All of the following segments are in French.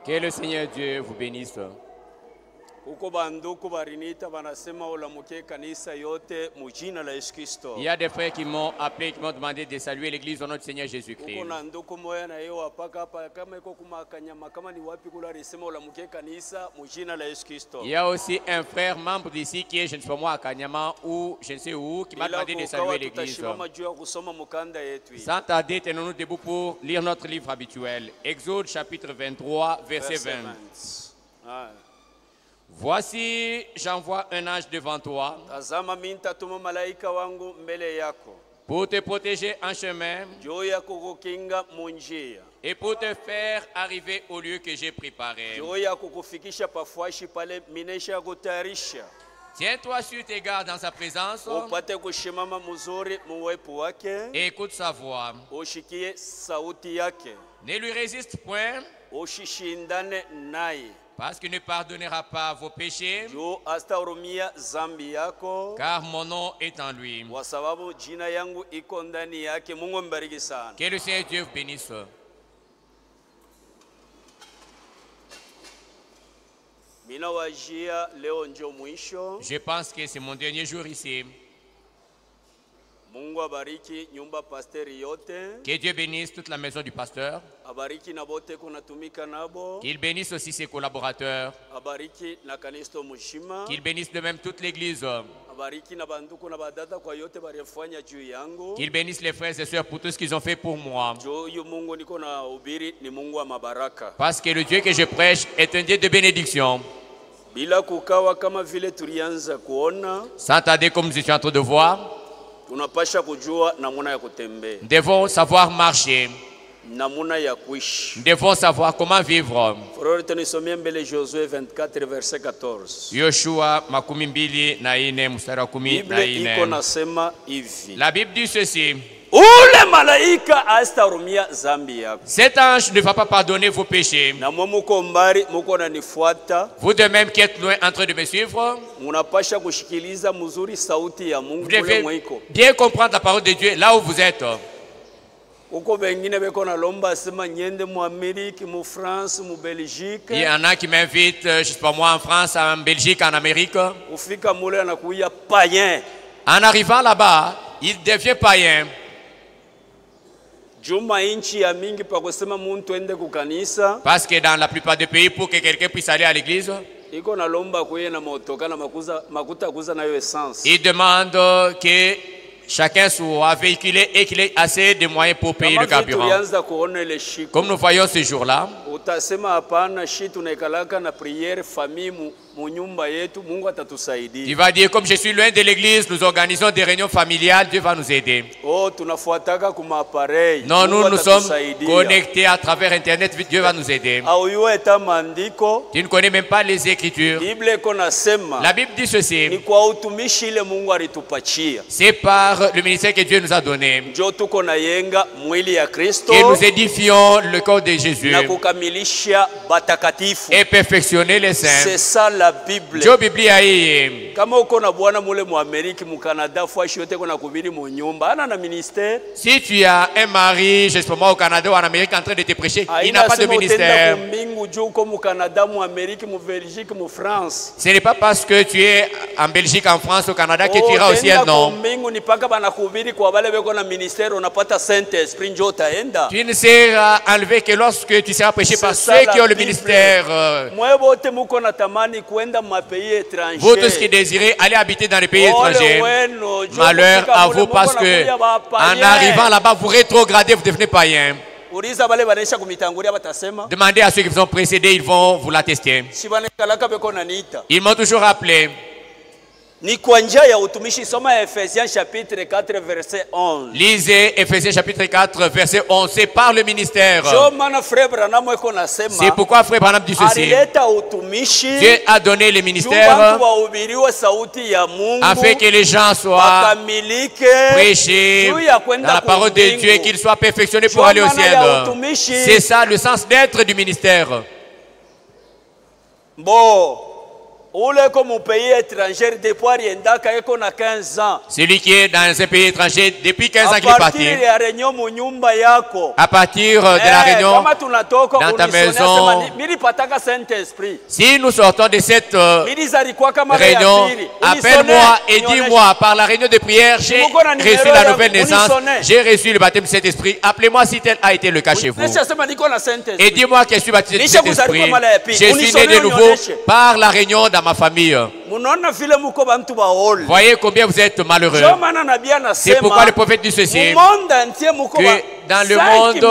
Que le Seigneur Dieu vous bénisse. Il y a des frères qui m'ont appelé, qui m'ont demandé de saluer l'église au nom du Seigneur Jésus-Christ. Il y a aussi un frère membre d'ici qui est, je ne sais pas moi, à Kanyama ou je ne sais où, qui m'a demandé de saluer l'église. Sans tarder, tenons-nous debout pour lire notre livre habituel. Exode chapitre 23, verset 20. Voici, j'envoie un ange devant toi pour te protéger en chemin et pour te faire arriver au lieu que j'ai préparé. Tiens-toi sur tes gardes dans sa présence et écoute sa voix. Ne lui résiste point, parce qu'il ne pardonnera pas vos péchés, car mon nom est en lui. Que le Seigneur Dieu vous bénisse. Je pense que c'est mon dernier jour ici. Que Dieu bénisse toute la maison du pasteur. Qu'il bénisse aussi ses collaborateurs. Qu'il bénisse de même toute l'église. Qu'il bénisse les frères et sœurs pour tout ce qu'ils ont fait pour moi. Parce que le Dieu que je prêche est un Dieu de bénédiction. Sans tarder, comme nous étions en train de voir, nous devons savoir marcher. Nous devons savoir comment vivre. Yoshua makumi mbili na ine mstari wa kumi na ine. La Bible dit ceci. Cet ange ne va pas pardonner vos péchés. Vous de même qui êtes loin en train de me suivre, vous devez bien comprendre la parole de Dieu là où vous êtes. Il y en a qui m'invitent, je ne sais pas moi, en France, en Belgique, en Amérique. En arrivant là-bas, il devient païen. Parce que dans la plupart des pays, pour que quelqu'un puisse aller à l'église, il demande que chacun soit véhiculé et qu'il ait assez de moyens pour payer le carburant. Comme nous voyons ce jour-là, il va dire, comme je suis loin de l'église, nous organisons des réunions familiales, Dieu va nous aider. Non, nous sommes connectés à travers Internet, Dieu va nous aider. Tu ne connais même pas les Écritures. La Bible dit ceci. C'est par le ministère que Dieu nous a donné que nous édifions le corps de Jésus et perfectionner les saints. C'est ça la Bible. Si tu as un mari, je sais pas, au Canada ou en Amérique en train de te prêcher, il n'a pas de ministère. Ce n'est pas parce que tu es en Belgique, en France, au Canada que tu iras au ciel, non. Tu ne seras enlevé que lorsque tu seras prêché par ceux qui ont le ministère. Vous tous qui désirez aller habiter dans les pays étrangers, malheur à vous parce que en arrivant là-bas, vous rétrogradez, vous devenez païen. Demandez à ceux qui vous ont précédés, ils vont vous l'attester. Ils m'ont toujours appelé. Lisez Ephésiens chapitre 4 verset 11. C'est par le ministère. C'est pourquoi Frère Branham dit ceci. Dieu a donné le ministère afin que les gens soient prêchés dans la parole de Dieu et qu'ils soient perfectionnés pour aller au ciel. C'est ça le sens d'être du ministère. Celui qui est dans un pays étranger depuis 15 ans qu'il est parti. À partir de la réunion dans ta maison, si nous sortons de cette réunion, appelle-moi et dis-moi, par la réunion de prière, j'ai reçu la nouvelle naissance, j'ai reçu le baptême du Saint-Esprit. Appelez-moi si tel a été le cas chez vous. Et dis-moi que je suis baptisé du Saint-Esprit. Je suis né de nouveau par la réunion dans ma famille. Voyez combien vous êtes malheureux. C'est pourquoi le prophète dit ceci, que dans le monde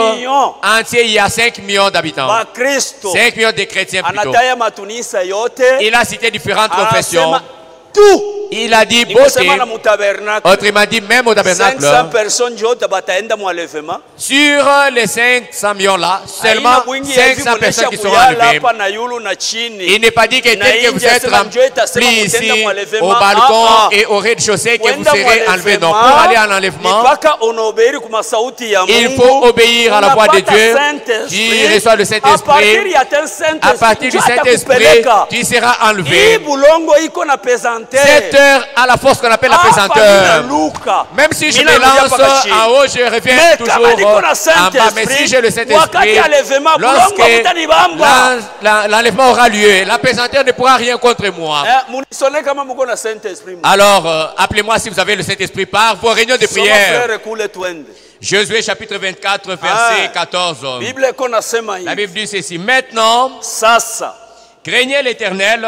entier, il y a 5 millions d'habitants. 5 millions de chrétiens plutôt. Il a cité différentes confessions. Il a dit beauté, autrement dit même au tabernacle. Sur les 500 millions là, seulement 500 personnes qui seront enlevées. Il n'est pas dit que tel que vous êtes remplis ici au balcon et au rez-de-chaussée que vous serez enlevés. Non, pour aller en enlèvement, il faut obéir à la voix de Dieu qui reçoit le Saint-Esprit. À partir du Saint-Esprit, tu seras enlevé. Cette heure à la force qu'on appelle la pesanteur. Même si je me lance en haut, je reviens toujours en bas. Mais si j'ai le Saint-Esprit, lorsque l'enlèvement aura lieu, la pesanteur ne pourra rien contre moi. Alors, appelez-moi si vous avez le Saint-Esprit par vos réunions de prière. Josué chapitre 24, verset 14. La Bible dit ceci. Maintenant, craignez l'Éternel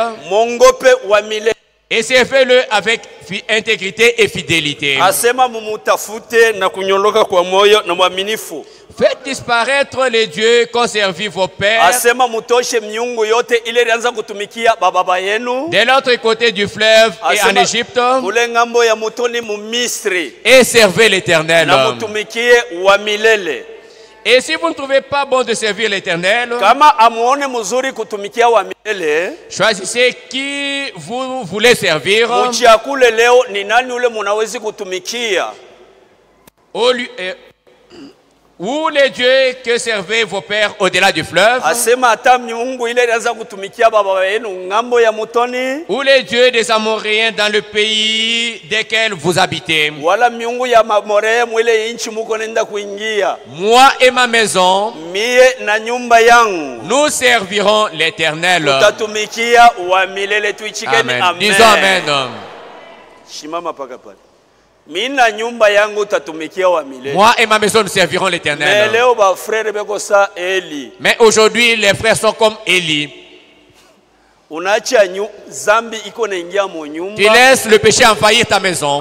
et servez-le avec intégrité et fidélité. Faites disparaître les dieux qu'ont servi vos pères de l'autre côté du fleuve et en Égypte, et servez l'Éternel. Et si vous ne trouvez pas bon de servir l'Éternel, choisissez qui vous voulez servir. Ou les dieux que servaient vos pères au-delà du fleuve, ou les dieux des Amoréens dans le pays desquels vous habitez. Moi et ma maison, nous servirons l'Éternel. Amen. Disons Amen. Moi et ma maison nous servirons l'Éternel. Mais aujourd'hui les frères sont comme Élie. Tu laisses le péché envahir ta maison.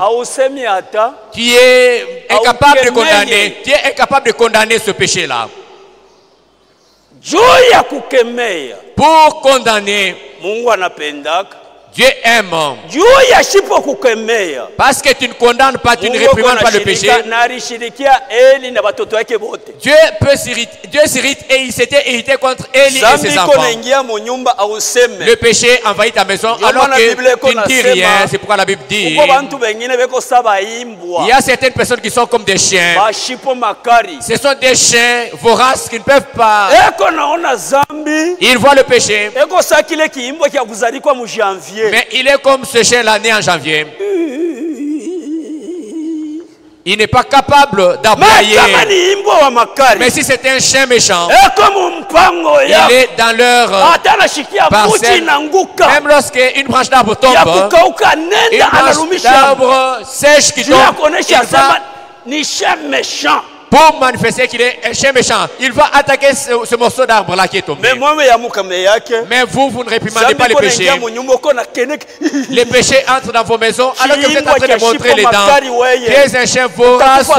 Tu es incapable de condamner. Tu es incapable de condamner ce péché-là. Pour condamner, Dieu aime. Parce que tu ne condamnes pas, tu ne réprimandes pas le péché. Dieu s'irrite et il s'était irrité contre Élie et ses enfants. Le péché envahit ta maison alors que tu ne dis rien. C'est pourquoi la Bible dit il y a certaines personnes qui sont comme des chiens. Ce sont des chiens voraces qui ne peuvent pas. Ils voient le péché. Mais il est comme ce chien-là né en janvier. Il n'est pas capable d'aboyer. Mais si c'est un chien méchant, il est dans leur parcelle. Même lorsqu'une branche d'arbre tombe, une branche d'arbre sèche qui tombe, il va, pour manifester qu'il est un chien méchant, il va attaquer ce morceau d'arbre-là qui est tombé. Mais vous ne réprimandez pas les péchés. Les péchés entrent dans vos maisons alors que vous êtes en train de montrer les dents. Tu es un chien vorace,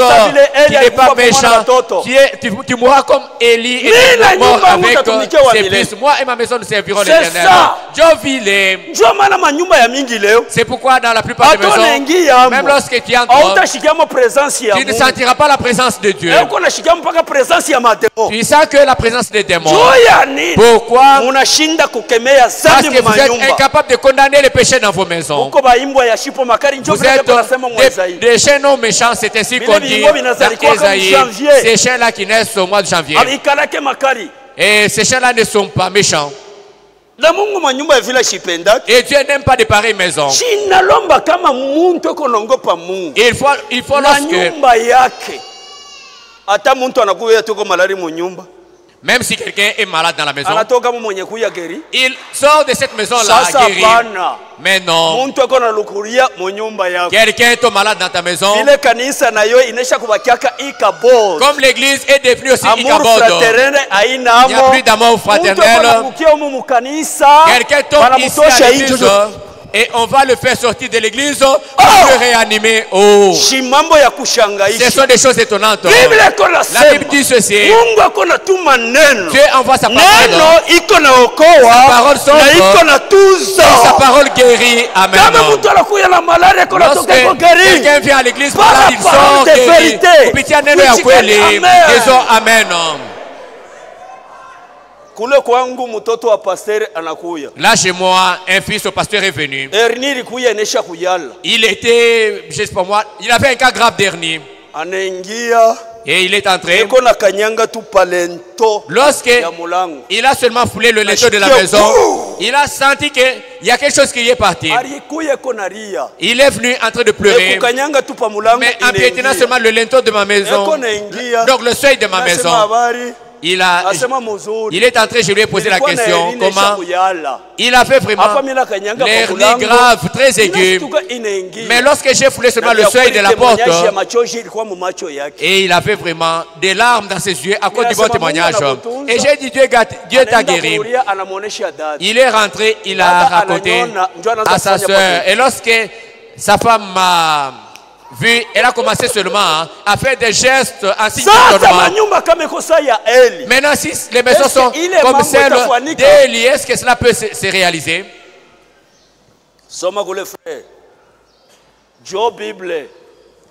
qui n'est pas méchant. Tu mourras comme Élie et tu es mort avec ses fils. Moi et ma maison nous servirons l'Éternel. C'est pourquoi dans la plupart des maisons, même lorsque tu entres, tu ne sentiras pas la présence de Dieu. Tu sens que la présence des démons. Pourquoi? Parce que vous êtes incapable de condamner les péchés dans vos maisons. Vous êtes des chiens non méchants, c'est ainsi qu'on dit dans Ésaïe. Ces chiens-là qui naissent au mois de janvier. Et ces chiens-là ne sont pas méchants. Et Dieu n'aime pas de pareilles maisons. Il faut lorsque... Même si quelqu'un est malade dans la maison, il sort de cette maison-là guéri. Mais non. Quelqu'un est malade dans ta maison. Comme l'église est devenue aussi Icabod, il n'y a plus d'amour fraternel. Quelqu'un tombe ici à l'église et on va le faire sortir de l'église pour le réanimer. Oh. Ce sont des choses étonnantes. La Bible dit ceci. Dieu envoie sa parole. Sa parole sauve. Sa parole guérit. Amen. Lorsque quelqu'un vient à l'église, il sort guéri. Amen. Là chez moi, un fils au pasteur est venu. Il était, je sais pas moi, il avait un cas grave d'hernie. Et il est entré. Lorsqu'il a seulement foulé le linteau de la maison, il a senti qu'il y a quelque chose qui est parti. Il est venu en train de pleurer. Mais en piétinant seulement le linteau de ma maison, donc le seuil de ma maison, il est entré, je lui ai posé la question, comment il a fait vraiment l'hernie grave, très aiguë. Mais lorsque j'ai foulé seulement le seuil de la porte, et il a fait vraiment des larmes dans ses yeux à cause du bon témoignage. Et j'ai dit, Dieu t'a guéri. Il est rentré, il a raconté à sa soeur. Et lorsque sa femme m'a vu, elle a commencé seulement à faire des gestes ainsi que maintenant, si les maisons sont comme celle d'Élie, est-ce que cela peut se réaliser?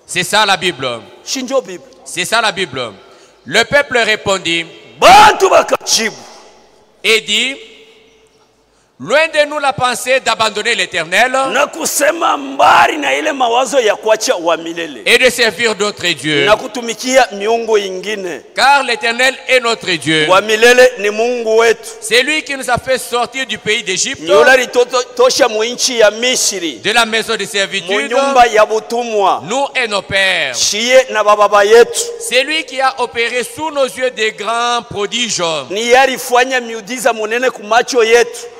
C'est ça la Bible. C'est ça la Bible. Le peuple répondit et dit: loin de nous la pensée d'abandonner l'Éternel et de servir d'autres dieux. Car l'Éternel est notre Dieu. C'est lui qui nous a fait sortir du pays d'Égypte, de la maison de servitude, nous et nos pères. C'est lui qui a opéré sous nos yeux des grands prodiges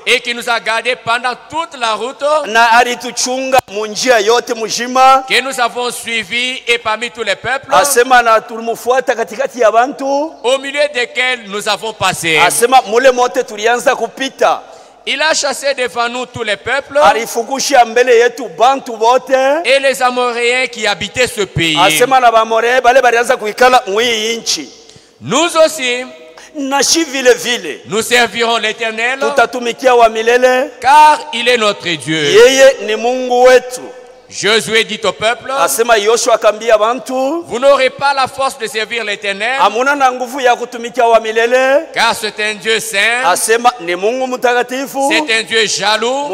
et qui nous a gardés pendant toute la route que nous avons suivi et parmi tous les peuples au milieu desquels nous avons passé. Il a chassé devant nous tous les peuples et les Amoréens qui habitaient ce pays. Nous aussi, nous servirons l'Éternel car il est notre Dieu. Josué dit au peuple: vous n'aurez pas la force de servir l'Éternel car c'est un Dieu saint, c'est un Dieu jaloux.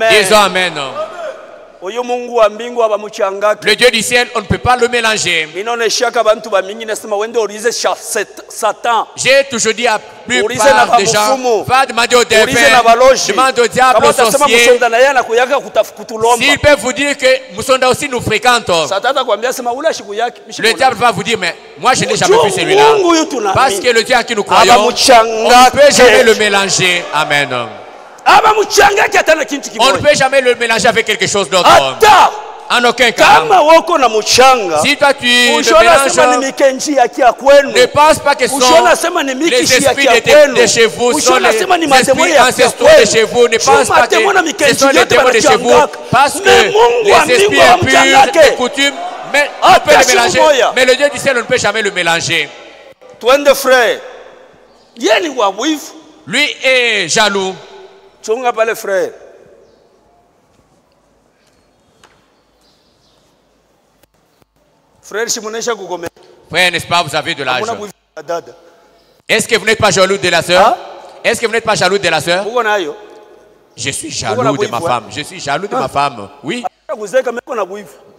Disons Amen. Le Dieu du ciel, on ne peut pas le mélanger. J'ai toujours dit à plupart des gens: va demander au défunt, demande au diable, au sorcier, s'ils peuvent vous dire que Musonda aussi nous fréquente. Le diable va vous dire: mais moi je n'ai jamais vu celui-là. Parce que le Dieu à qui nous croyons, on ne peut jamais le mélanger. Amen. On ne peut jamais le mélanger avec quelque chose d'autre. En aucun cas. Si toi tu le mélanges, ne pense pas que ce sont les esprits de chez vous, ce sont les esprits ancestraux de chez vous. Ne pense pas que ce sont les démons de chez vous. Parce que les esprits impurs, les coutumes, mais on peut les mélanger. Mais le Dieu du ciel, on ne peut jamais le mélanger. Lui est jaloux. Frère, n'est-ce pas, vous avez de l'âge. Est-ce que vous n'êtes pas jaloux de la sœur? Est-ce que vous n'êtes pas jaloux de la sœur? Je suis jaloux de ma femme. Je suis jaloux de ma femme. Oui.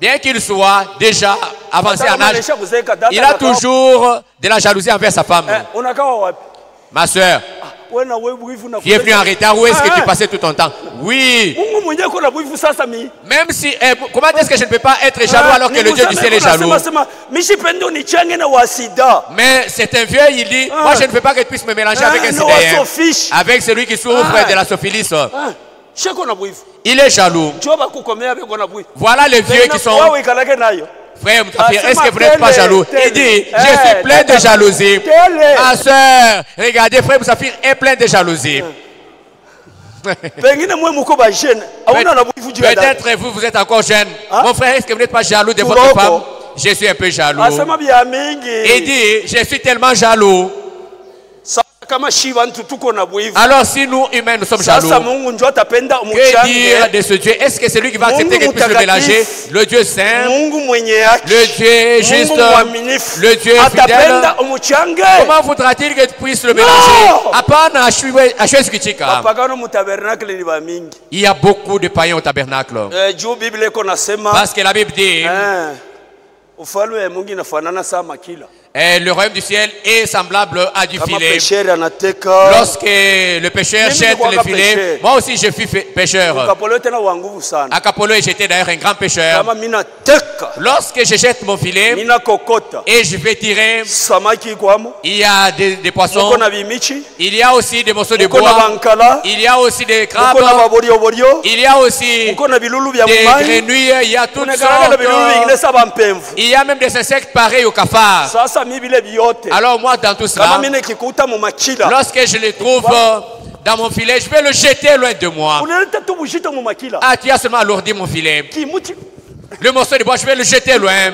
Bien qu'il soit déjà avancé en âge, il a toujours de la jalousie envers sa femme. Ma sœur, Tu es venu en retard, où est-ce que tu passais tout ton temps? Oui. Même si, comment est-ce que je ne peux pas être jaloux alors que le Dieu du ciel est jaloux? Mais c'est un vieux, il dit, moi je ne veux pas que tu puisses me mélanger avec un sidéen, avec celui qui souffre de la syphilis. Il est jaloux. Voilà les vieux qui sont... Frère, est-ce que vous n'êtes pas jaloux? Il dit, je suis plein de jalousie. Ma soeur, regardez, frère Moussafir est plein de jalousie. Peut-être vous êtes encore jeune. Mon frère, est-ce que vous n'êtes pas jaloux de votre femme? Je suis un peu jaloux. Il dit, je suis tellement jaloux. Alors si nous humains nous sommes jaloux, que dire de ce Dieu? Est-ce que c'est lui qui va accepter qu'il puisse le mélanger? Le Dieu saint, le Dieu juste, le Dieu fidèle. Comment voudra-t-il que tu puisses le mélanger? Il y a beaucoup de païens au tabernacle. Parce que la Bible dit, le royaume du ciel est semblable à du filet. Lorsque le pêcheur jette le filet, moi aussi je fus pêcheur. Akapolo, j'étais d'ailleurs un grand pêcheur. Lorsque je jette mon filet et je vais tirer, il y a des poissons, il y a aussi des morceaux de bois, il y a aussi des crabes, il y a aussi des grenouilles, il y a toutes sortes. Il y a même des insectes pareils au cafard. Alors moi dans tout cela, lorsque je les trouve dans mon filet, je vais le jeter loin de moi. Ah, tu as seulement alourdi mon filet. Le morceau de bois, je vais le jeter loin.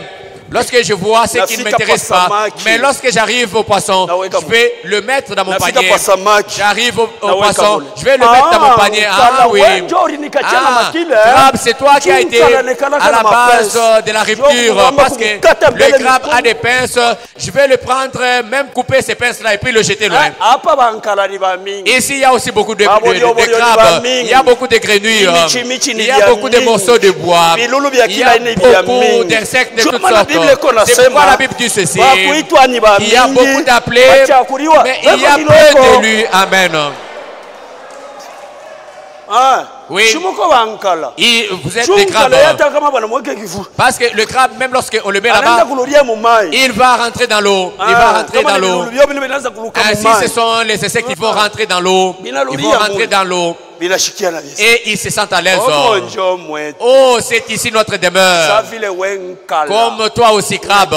Lorsque je vois ce qui ne m'intéresse pas, mais lorsque j'arrive au poisson, je vais le mettre dans mon panier. J'arrive au poisson, je vais le mettre dans mon panier. Ah oui. Crabe, c'est toi qui as été à la base de la rupture. Parce que le crabe a des pinces. Je vais le prendre, même couper ces pinces-là et puis le jeter loin. Ici, il y a aussi beaucoup de crabes. Il y a beaucoup de grenouilles. Il y a beaucoup de morceaux de bois. Il y a beaucoup d'insectes de toutes sortes. C'est pourquoi la Bible dit ceci. Il y a beaucoup d'appelés, mais il y a peu d'élus. Amen. Oui. Vous êtes des crabes. Parce que le crabe, même lorsqu'on le met là-bas, il va rentrer dans l'eau. Il va rentrer dans l'eau. Ainsi, ce sont les insectes qui vont rentrer dans l'eau. Ils vont rentrer dans l'eau. Et ils se sentent à l'aise. Oh, c'est ici notre demeure. Comme toi aussi, crabe.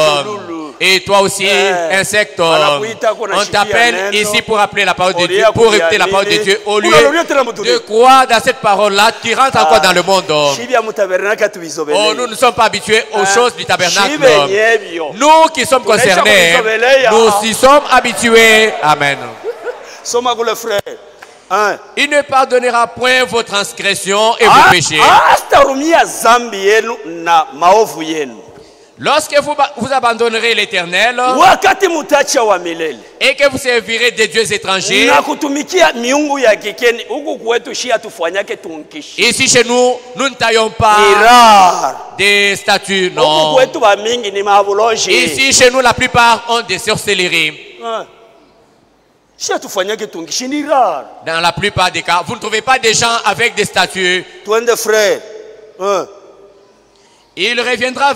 Et toi aussi, insecte. On t'appelle ici pour appeler la parole de Dieu, pour écouter la parole de Dieu. Au lieu de croire dans cette parole-là, tu rentres encore dans le monde. Oh, nous ne sommes pas habitués aux choses du tabernacle. Nous qui sommes concernés, nous y sommes habitués. Amen. Il ne pardonnera point vos transgressions et vos péchés. Lorsque vous abandonnerez l'Éternel et que vous servirez des dieux étrangers, ici chez nous, nous ne taillons pas des statues, non. Ici chez nous, la plupart ont des sorcelleries. Dans la plupart des cas, vous ne trouvez pas des gens avec des statues. Il reviendra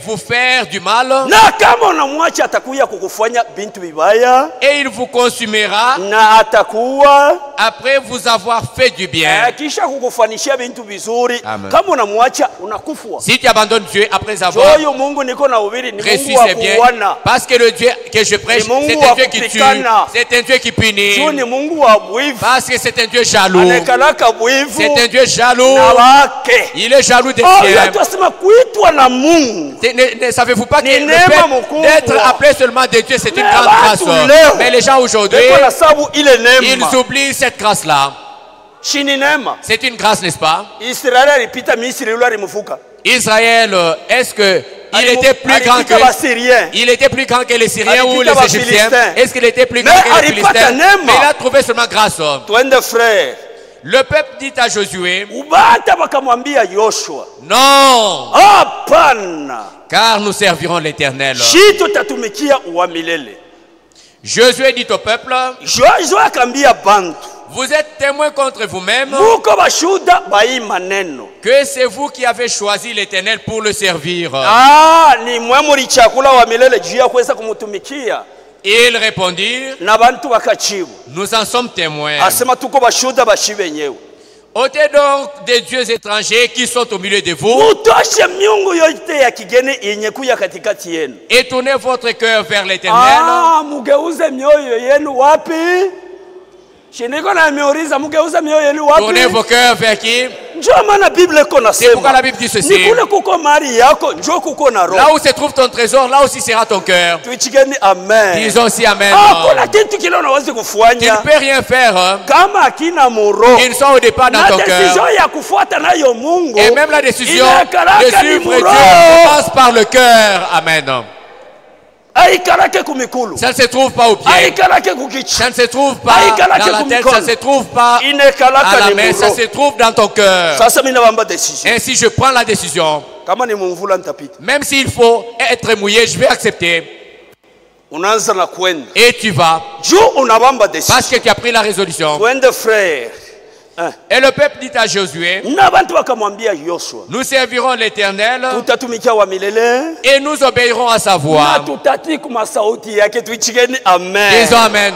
vous faire du mal et il vous consumera après vous avoir fait du bien. Amen. Si tu abandonnes Dieu après avoir reçu ses biens, parce que le Dieu que je prêche, c'est un Dieu qui tue, c'est un Dieu qui punit, parce que c'est un Dieu jaloux. C'est un Dieu jaloux. Il est jaloux des siens. Ne savez-vous pas que le fait d'être appelé seulement de Dieu, c'est une grande grâce. Mais les gens aujourd'hui, ils oublient cette grâce-là. C'est une grâce, n'est-ce pas? Israël, est-ce que il était plus grand que les Syriens ou les Égyptiens? Est-ce qu'il était plus grand que les Philistins? Mais il a trouvé seulement grâce. Le peuple dit à Josué, non, car nous servirons l'Éternel. Josué dit au peuple, vous êtes témoins contre vous-même que c'est vous qui avez choisi l'Éternel pour le servir. Et ils répondirent, nous en sommes témoins. Ôtez donc des dieux étrangers qui sont au milieu de vous et tournez votre cœur vers l'Éternel. Tournez vos cœurs vers qui? C'est pourquoi la Bible dit ceci. Là où se trouve ton trésor, là aussi sera ton cœur. Disons aussi Amen. Tu ne peux rien faire qui ne soit au départ dans ton cœur. Et même la décision de suivre Dieu passe par le cœur. Amen. Ça ne se trouve pas au pied. Ça ne se trouve pas dans la tête. Ça ne se trouve pas à la main. Ça se trouve dans ton cœur. Ainsi, je prends la décision. Même s'il faut être mouillé, je vais accepter. Et tu vas. Parce que tu as pris la résolution. Et le peuple dit à Josué, nous servirons l'Éternel et nous obéirons à sa voix. Disons Amen.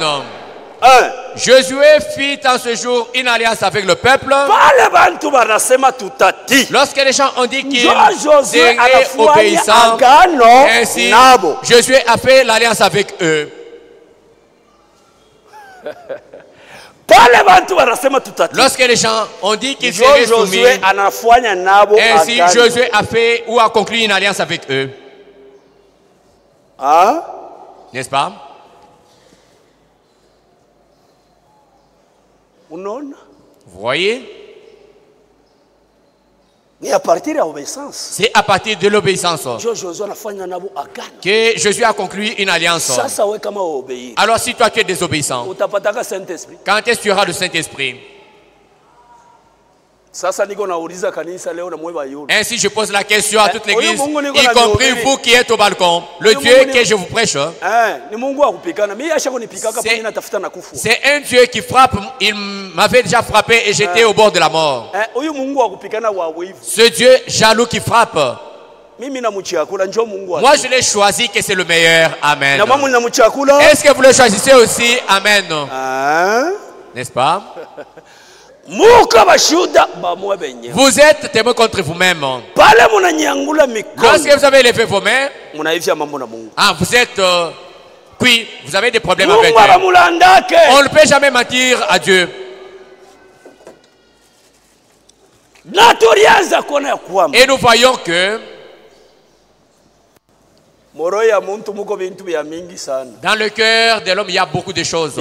Josué fit en ce jour une alliance avec le peuple. Lorsque les gens ont dit qu'ils seraient obéissants, ainsi Josué a fait l'alliance avec eux. Lorsque les gens ont dit qu'ils seraient soumis, ainsi Josué a fait ou a conclu une alliance avec eux. N'est-ce pas? Vous voyez? C'est à partir de l'obéissance que Jésus a conclu une alliance. Alors si toi tu es désobéissant, quand est-ce que tu auras le Saint-Esprit? Ainsi je pose la question à toute l'église, y compris vous qui êtes au balcon. Le Dieu que je vous prêche, c'est un Dieu qui frappe. Il m'avait déjà frappé et j'étais au bord de la mort. Ce Dieu jaloux qui frappe, moi je l'ai choisi que c'est le meilleur. Amen. Est-ce que vous le choisissez aussi? Amen. N'est-ce pas? Vous êtes témoin contre vous-même. Lorsque vous avez levé vos mains, vous êtes puis vous avez des problèmes avec Dieu. On ne peut jamais mentir à Dieu. Et nous voyons que dans le cœur de l'homme, il y a beaucoup de choses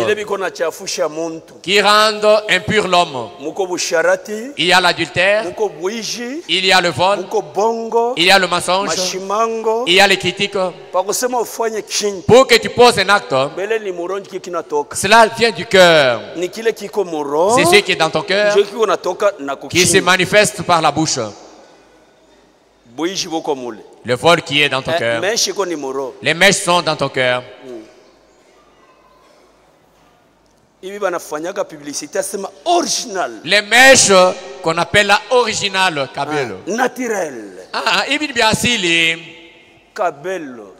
qui rendent impur l'homme. Il y a l'adultère, il y a le vol, il y a le mensonge, il y a les critiques. Pour que tu poses un acte, cela vient du cœur. C'est ce qui est dans ton cœur qui se manifeste par la bouche. Le vol qui est dans ton cœur. Les mèches sont dans ton cœur. Les mèches qu'on appelle la originale. Naturel.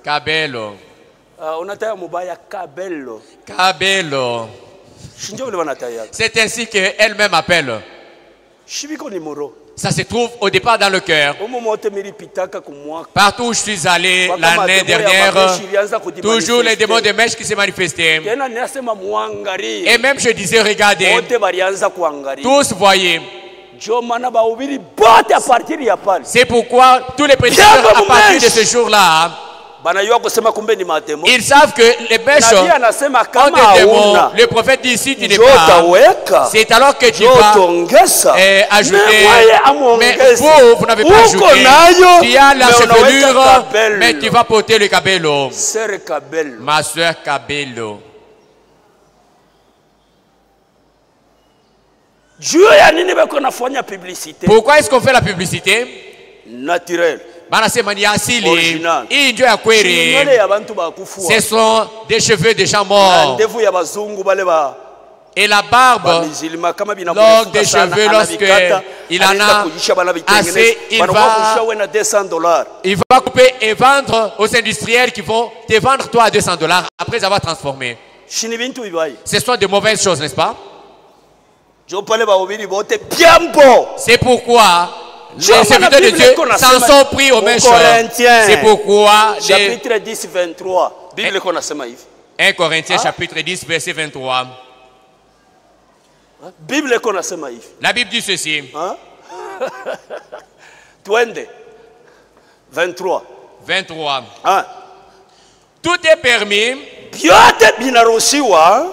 Cabello. C'est ainsi qu'elle-même appelle. Ça se trouve au départ dans le cœur. Partout où je suis allé l'année dernière, toujours les démons de mèche qui se manifestaient. Et même je disais, regardez, tous voyaient. C'est pourquoi tous les prédicateurs à partir de ce jour-là, ils savent que les mèches ont des démons. Le prophète dit, si tu n'es pas, c'est alors que tu vas ajouter. Mais vous n'avez pas ajouté. Tu as la chevelure, mais tu vas porter le cabello. Ma soeur Cabello. Pourquoi est-ce qu'on fait la publicité? Naturel. original. Ce sont des cheveux de gens morts. Et la barbe, donc des cheveux, lorsqu'il en a assez, il va couper et vendre aux industriels qui vont te vendre toi à $200 après avoir transformé. Ce sont de mauvaises choses, n'est-ce pas? C'est pourquoi les serviteurs de Dieu s'en sont pris aux mains. C'est pourquoi chapitre 10, 23. 1 Corinthiens chapitre 10, verset 23. La Bible dit ceci. 23. 23. Tout est permis,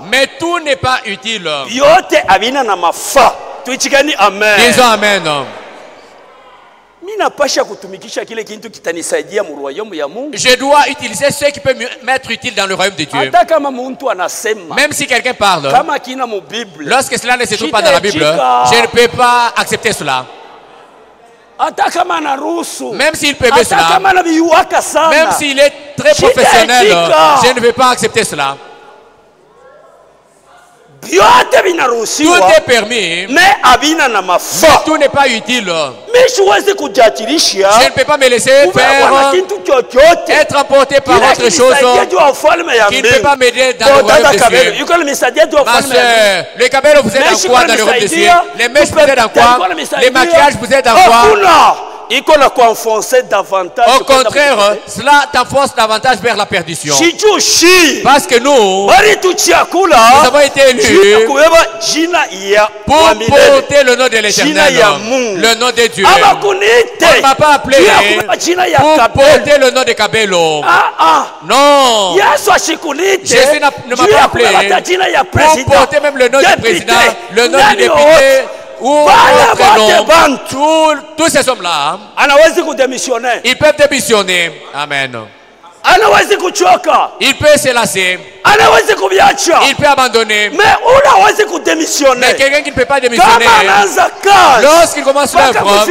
mais tout n'est pas utile. Disons Amen. Je dois utiliser ce qui peut m'être utile dans le royaume de Dieu. Même si quelqu'un parle, lorsque cela ne se trouve pas dans la Bible, je ne peux pas accepter cela. Même s'il permet cela, même s'il est très professionnel, je ne vais pas accepter cela. Tout est permis, mais tout n'est pas utile. Je ne peux pas me laisser faire, être emporté par autre chose qui ne peut pas m'aider dans le royaume de Dieu. Ma soeur, le cabello vous aide en quoi dans le royaume de Dieu? Les mèches vous aident en quoi? Les maquillages vous aident en quoi? Au contraire, cela t'enfonce davantage vers la perdition. Parce que nous avons été élus pour porter le nom de l'Éternel, le nom de Dieu. On ne m'a pas appelé pour porter le nom de Kabelo. Non. Jésus ne m'a pas appelé pour porter même le nom du président, le nom du député. Tous ces hommes-là, ils peuvent démissionner. Amen. Il peut se lasser. Il peut abandonner. Mais quelqu'un qui ne peut pas démissionner, lorsqu'il commence l'œuvre,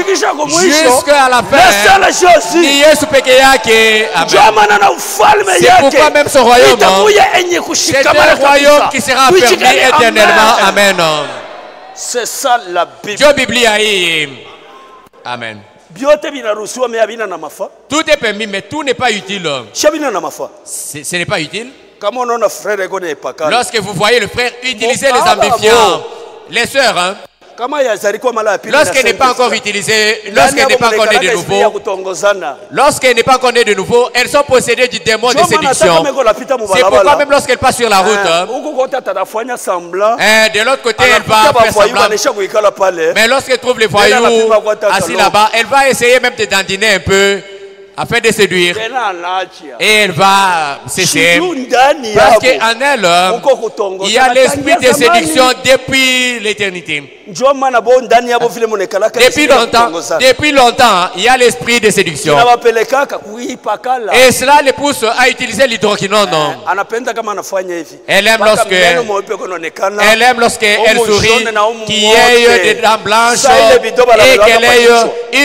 jusqu'à la fin, c'est pourquoi même son royaume, c'est un royaume qui sera permis éternellement. Amen. C'est ça la Bible. Amen. Tout est permis, mais tout n'est pas utile. Ce n'est pas utile. Lorsque vous voyez le frère utiliser les amplifiants, les sœurs, hein, lorsqu'elle n'est pas encore utilisée, lorsqu'elle n'est pas encore née de nouveau, lorsqu'elle n'est pas encore née de nouveau, elles sont possédées du démon de séduction. C'est pourquoi même lorsqu'elle passe sur la route, de l'autre côté, elle va faire semblant. Mais lorsqu'elle trouve les voyous assis là-bas, elle va essayer même de dandiner un peu afin de séduire. Et elle va cesser. Parce qu'en elle, il y a l'esprit de séduction depuis l'éternité. Depuis longtemps, il y a l'esprit de séduction. Et cela les pousse à utiliser l'hydroquinone. Elle aime lorsqu'elle sourit, qu'il y ait des dents blanches et qu'elle ait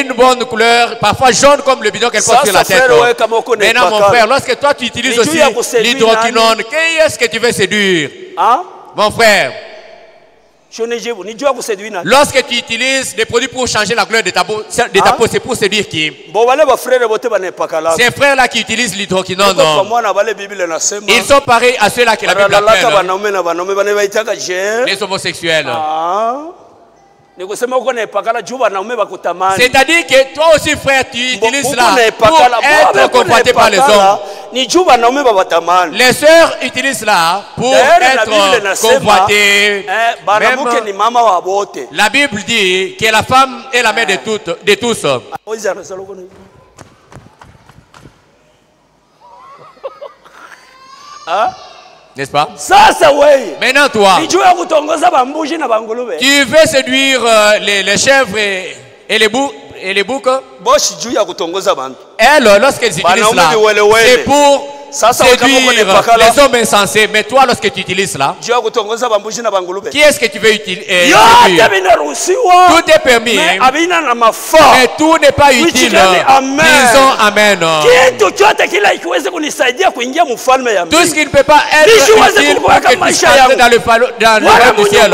une bonne couleur, parfois jaune comme le bidon qu'elle porte sur la tête. Maintenant mon frère, lorsque toi tu utilises aussi l'hydroquinone, qu'est-ce que tu veux séduire? Mon frère, lorsque tu utilises des produits pour changer la couleur de ta peau, c'est pour séduire qui? Ces frères-là qui utilisent l'hydroquinone, ils sont pareils à ceux-là que la Bible appelle les homosexuels. C'est-à-dire que toi aussi, frère, tu utilises cela pour être convoité par les hommes. Les sœurs utilisent cela pour être convoitées. La Bible dit que la femme est la mère de tous. N'est-ce pas? Maintenant toi, tu veux séduire les chèvres et les boucs. Elles, lorsqu'elles utilisent cela, c'est pour séduire les hommes insensés. Mais toi, lorsque tu utilises cela, qui est-ce que tu veux utiliser? Tout est permis, mais tout n'est pas utile. Disons Amen. Tout ce qui ne peut pas être utile pour que tu puisses entrer dans le royaume du ciel,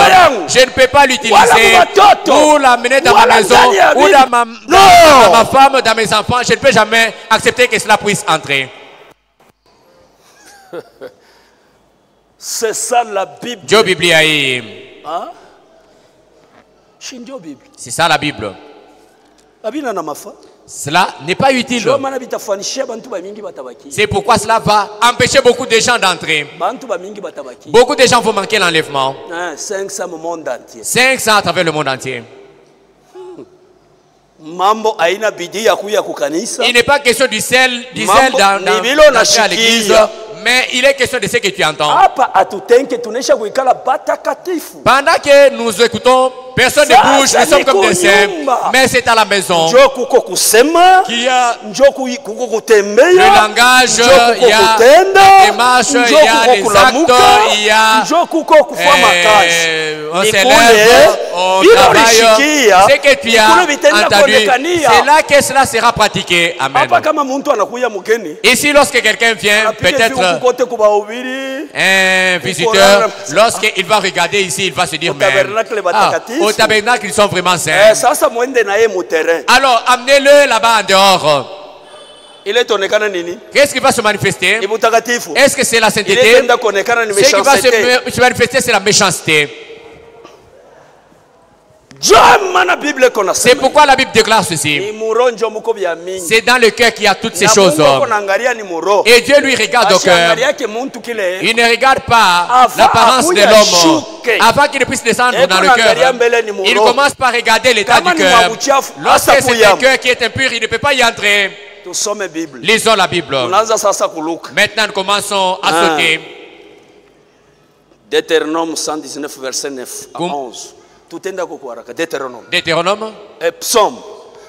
je ne peux pas l'utiliser pour l'amener dans ma maison ou dans ma femme, dans mes enfants. Je ne peux jamais accepter que cela puisse entrer. C'est ça la Bible. Job Bible. Hein? C'est ça la Bible. Cela n'est pas utile. C'est pourquoi cela va empêcher beaucoup de gens d'entrer. Beaucoup de gens vont manquer l'enlèvement. 500 à travers le monde entier. Il n'est pas question du zèle dans l'église, mais il est question de ce que tu entends. Pendant que nous écoutons, personne ne bouge, nous sommes comme des saints, mais c'est à la maison qu'il y a le langage, il y a les démarches, il y a les actes, il y a on s'élève, on travaille. Ce que tu as entendu, c'est là que cela sera pratiqué. Amen. Ici, lorsque quelqu'un vient, peut-être un visiteur, lorsqu'il va regarder ici, il va se dire même, au tabernacle, ils sont vraiment saints. Alors, amenez-le là-bas en dehors. Qu'est-ce qui va se manifester? Est-ce que c'est la sainteté? Ce qui va se manifester, c'est la méchanceté. C'est pourquoi la Bible déclare ceci. C'est dans le cœur qu'il y a toutes ces choses. Et Dieu lui regarde au cœur. Il ne regarde pas l'apparence de l'homme. Avant qu'il ne puisse descendre dans le cœur, il commence par regarder l'état du cœur. Lorsque c'est un cœur qui est impur, il ne peut pas y entrer. Lisons la Bible. Maintenant, nous commençons à sauter. Deutéronome 119, verset 9 à 11. Deutéronome. Psaume.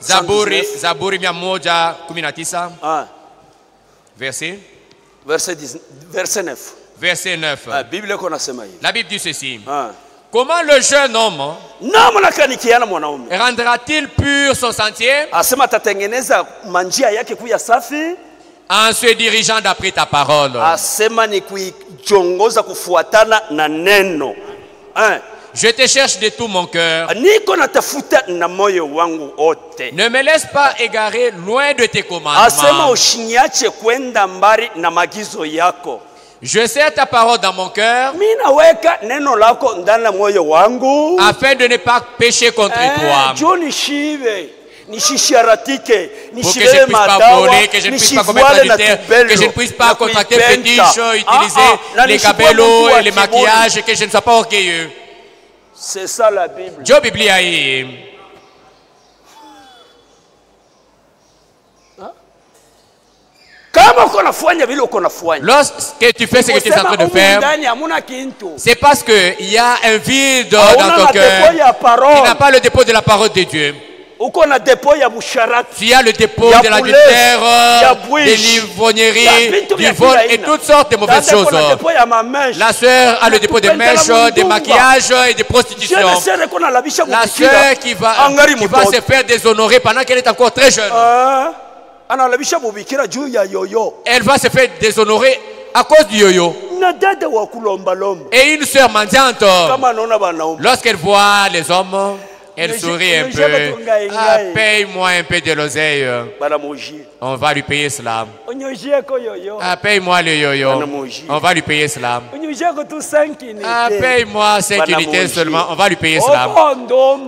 Zaburi 119. Verset 9. Verset 9. La Bible dit ceci. Comment le jeune homme rendra-t-il pur son sentier en se dirigeant d'après ta parole? Je te cherche de tout mon cœur. Ne me laisse pas égarer loin de tes commandements. Je serre ta parole dans mon cœur afin de ne pas pécher contre toi. Pour que je ne puisse pas voler, que je ne puisse pas commettre l'adultère, que je ne puisse pas contracter fétiche, utiliser les cabellos et les maquillages, que je ne sois pas orgueilleux. C'est ça la Bible. Job Bible. Lorsque tu fais ce que tu es en train de faire, c'est parce qu'il y a un vide dans ton cœur. Tu n'as pas le dépôt de la parole de Dieu. Tu as le dépôt de l'adultère, de l'ivrognerie, du vol et toutes sortes de mauvaises choses. La sœur a le dépôt de mèches, de maquillage et de prostitution. La sœur qui va se faire déshonorer pendant qu'elle est encore très jeune. Elle va se faire déshonorer à cause du yo-yo. Et une sœur mendiante, lorsqu'elle voit les hommes, elle sourit un peu. Ah, paye-moi un peu de l'oseille. On va lui payer cela. Ah, paye-moi le yo-yo. On va lui payer cela. Ah, paye-moi 5 unités seulement. On va lui payer cela.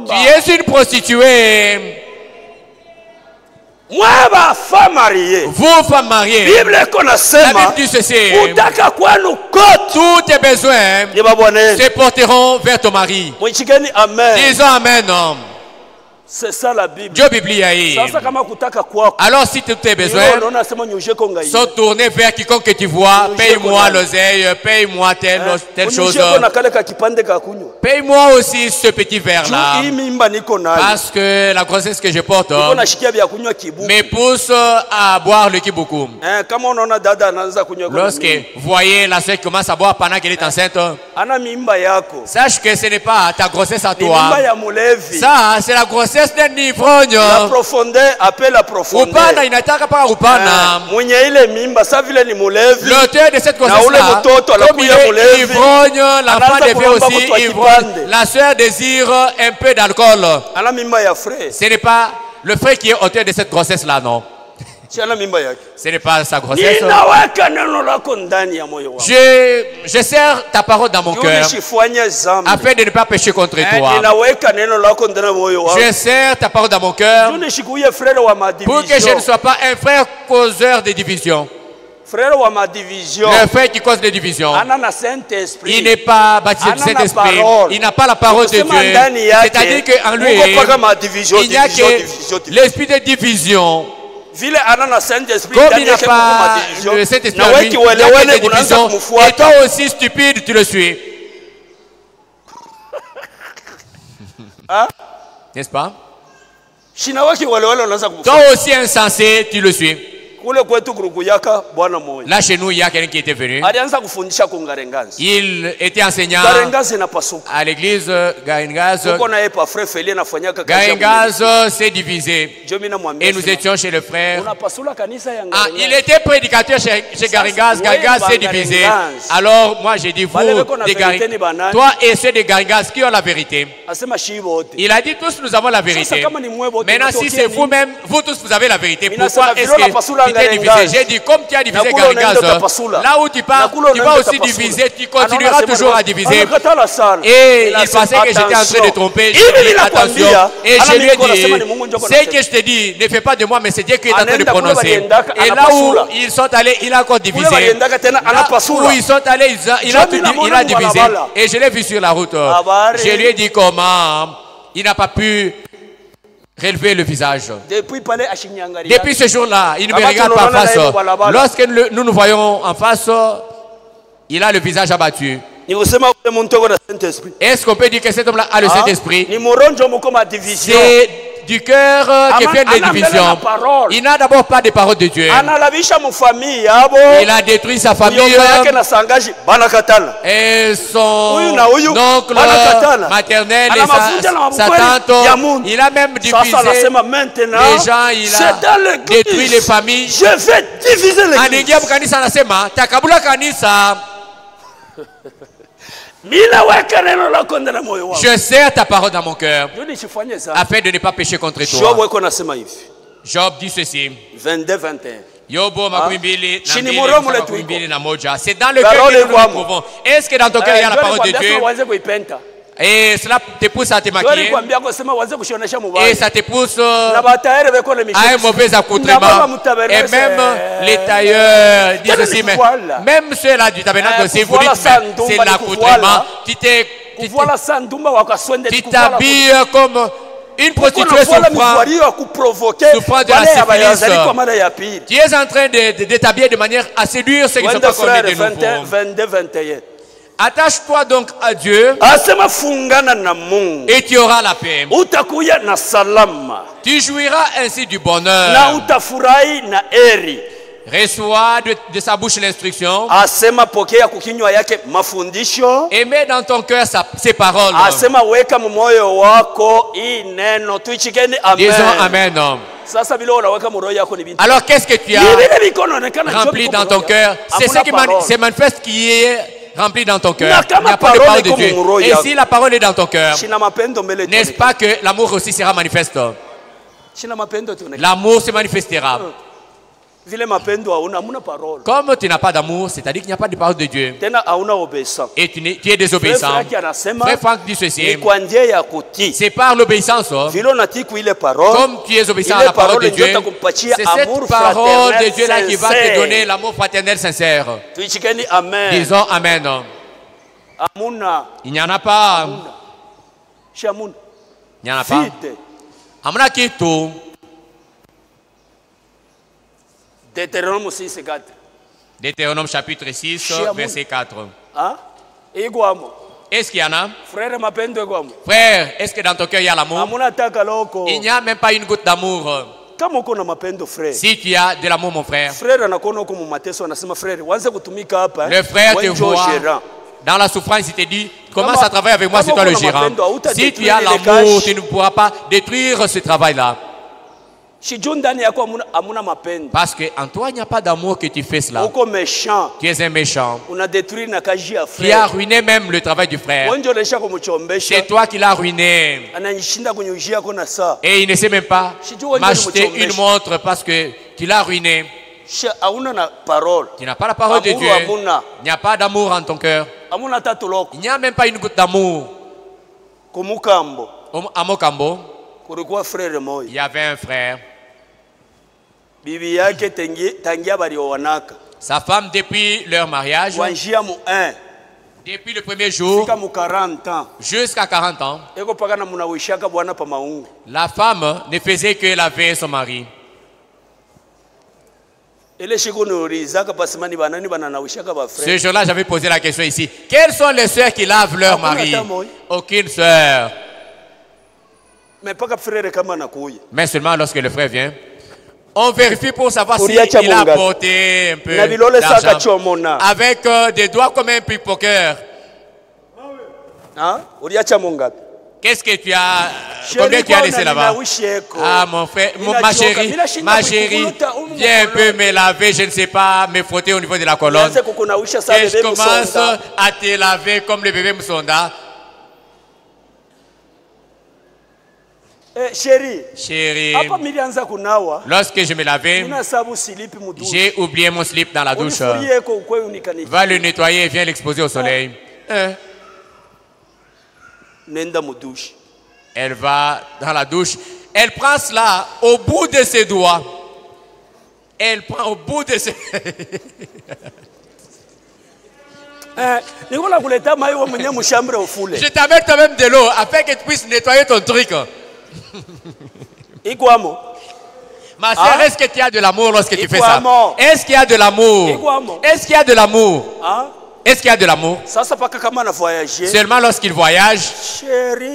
Tu es une prostituée. Vous, femmes mariées, la Bible dit ceci. Tous tes besoins se porteront vers ton mari. Disons Amen. C'est ça la Bible. Alors si tous tes besoins sont tournés vers quiconque que tu vois, paye-moi l'oseille, paye-moi telle chose. Paye-moi aussi ce petit verre-là. Parce que la grossesse que je porte me pousse à boire le kibuku. Lorsque vous voyez la soeur qui commence à boire pendant qu'elle est enceinte, sache que ce n'est pas ta grossesse à toi. Ça, c'est la grossesse d'un ivrogne. La profondeur appelle la profondeur. L'auteur de cette grossesse-là, comme il est ivrogne, l'enfant devient aussi ivrogne. La sœur désire un peu d'alcool. Ce n'est pas le frère qui est auteur de cette grossesse-là, non. Ce n'est pas sa grossesse. Je serre ta parole dans mon cœur afin de ne pas pécher contre toi. Je serre ta parole dans mon cœur pour que je ne sois pas un frère causeur de division. Le frère qui cause des divisions, il n'est pas baptisé du Saint-Esprit, il n'a pas la parole de Dieu. C'est-à-dire qu'en lui, il n'y a que l'esprit de division. Comme il n'a pas le Saint-Esprit en lui, il n'y a que des divisions. Et toi aussi, stupide, tu le suis. N'est-ce pas? Toi aussi, insensé, tu le suis. Là chez nous, il y a quelqu'un qui était venu. Il était enseignant à l'église Garingaz. Garingaz s'est divisé. Et nous étions chez le frère. Il était prédicateur chez Garingaz. Garingaz s'est divisé. Alors moi j'ai dit, vous, des Garingaz, toi et ceux de Garingaz qui ont la vérité. Il a dit, tous nous avons la vérité. Maintenant si c'est vous-même, vous tous vous avez la vérité. Pourquoi est-ce que divisé? J'ai dit, comme tu as divisé Garingaz, là où tu pars, tu vas aussi diviser, tu continueras toujours à diviser. Et il pensait que j'étais en train de tromper. J'ai dit, attention. Et je lui ai dit, ce que je te dis, ne fais pas de moi, mais c'est Dieu qui est en train de prononcer. Et là où ils sont allés, il a encore divisé. Là où ils sont allés, il a divisé. Et je l'ai vu sur la route. Je lui ai dit comment il n'a pas pu relever le visage. Depuis ce jour-là, il ne me regarde pas en face. Lorsque nous voyons en face, il a le visage abattu. Est-ce qu'on peut dire que cet homme-là a le Saint-Esprit? C'est du cœur qui vient des divisions. Il n'a d'abord pas de parole de Dieu. Il a détruit sa famille et son oncle maternel et sa tante. Il a même divisé les gens. Il a détruit les familles. Je vais diviser l'église. Je serre ta parole dans mon cœur afin de ne pas pécher contre toi. Job dit ceci. 22-21. C'est dans le cœur que nous nous trouvons. Est-ce que dans ton cœur il y a la parole de Dieu? Et cela te pousse à te maquiller. Et ça te pousse à un mauvais accoutrement. Et même les tailleurs disent aussi, même ceux-là du tabernacle aussi, vous dites, c'est l'accoutrement. Tu t'habilles comme une prostituée souffrant de la syphilis. Tu es en train de t'habiller de manière à séduire ceux qui sont pas connus de nouveau. Attache-toi donc à Dieu et tu auras la paix. Tu jouiras ainsi du bonheur. Reçois de sa bouche l'instruction. Et mets dans ton cœur ses paroles. Disons Amen. Alors qu'est-ce que tu as rempli dans ton cœur? C'est ce qui se manifeste qui est rempli dans ton cœur. Il n'y a pas de parole de Dieu. Et si la parole est dans ton cœur, n'est-ce pas que l'amour aussi sera manifeste? L'amour se manifestera. Comme tu n'as pas d'amour, c'est-à-dire qu'il n'y a pas de parole de Dieu. Et tu es désobéissant. Frère Franck dit ceci. C'est par l'obéissance. Comme tu es obéissant à la parole de Dieu, c'est cette parole de Dieu là qui va te donner l'amour fraternel sincère. Disons Amen. Il n'y en a pas. Il n'y en a pas. Amuna Kito. Deutéronome chapitre 6, verset 4. Est-ce qu'il y en a? Frère, mapendo kwa mu. Frère, est-ce que dans ton cœur il y a l'amour? Amuna taka loko. Il n'y a même pas une goutte d'amour. Kama uko na mapendo frère. Si tu as de l'amour, mon frère. Frère anakuona uko mu mateso anasema frère, wanze kutumika hapa. Le frère te voit dans la souffrance, il te dit, commence à travailler avec moi, c'est toi le gérant. Si tu as l'amour, tu ne pourras pas détruire ce travail-là. Parce qu'en toi, il n'y a pas d'amour que tu fais cela. Tu es un méchant. Tu as ruiné même le travail du frère. C'est toi qui l'as ruiné. Et il ne sait même pas m'acheter une montre parce que tu l'as ruiné. Tu n'as pas la parole de Dieu. Il n'y a pas d'amour en ton cœur. Il n'y a même pas une goutte d'amour. À Mokambo, il y avait un frère. Sa femme, depuis leur mariage, depuis le premier jour jusqu'à 40 ans, la femme ne faisait que laver son mari. Ce jour-là, j'avais posé la question ici. Quelles sont les sœurs qui lavent leur mari? Aucune sœur. Mais seulement lorsque le frère vient, on vérifie pour savoir s'il a apporté un peu d'argent. Avec des doigts comme un pickpocket. Qu'est-ce que tu as? Combien tu as laissé là-bas? Ah, mon frère, ma chérie, viens un peu me laver, je ne sais pas, me frotter au niveau de la colonne. Et je commence à te laver comme le bébé Moussonda. Chérie, lorsque je me lavais, j'ai oublié mon slip dans la douche. Va le nettoyer et viens l'exposer au soleil. Elle va dans la douche. Elle prend cela au bout de ses doigts. Elle prend au bout de ses... Je t'amène quand même de l'eau afin que tu puisses nettoyer ton truc. Ma soeur, est-ce que tu as de l'amour lorsque tu fais ça? Est-ce qu'il y a de l'amour? Est-ce qu'il y a de l'amour? Est-ce qu'il y a de l'amour? Seulement lorsqu'il voyage.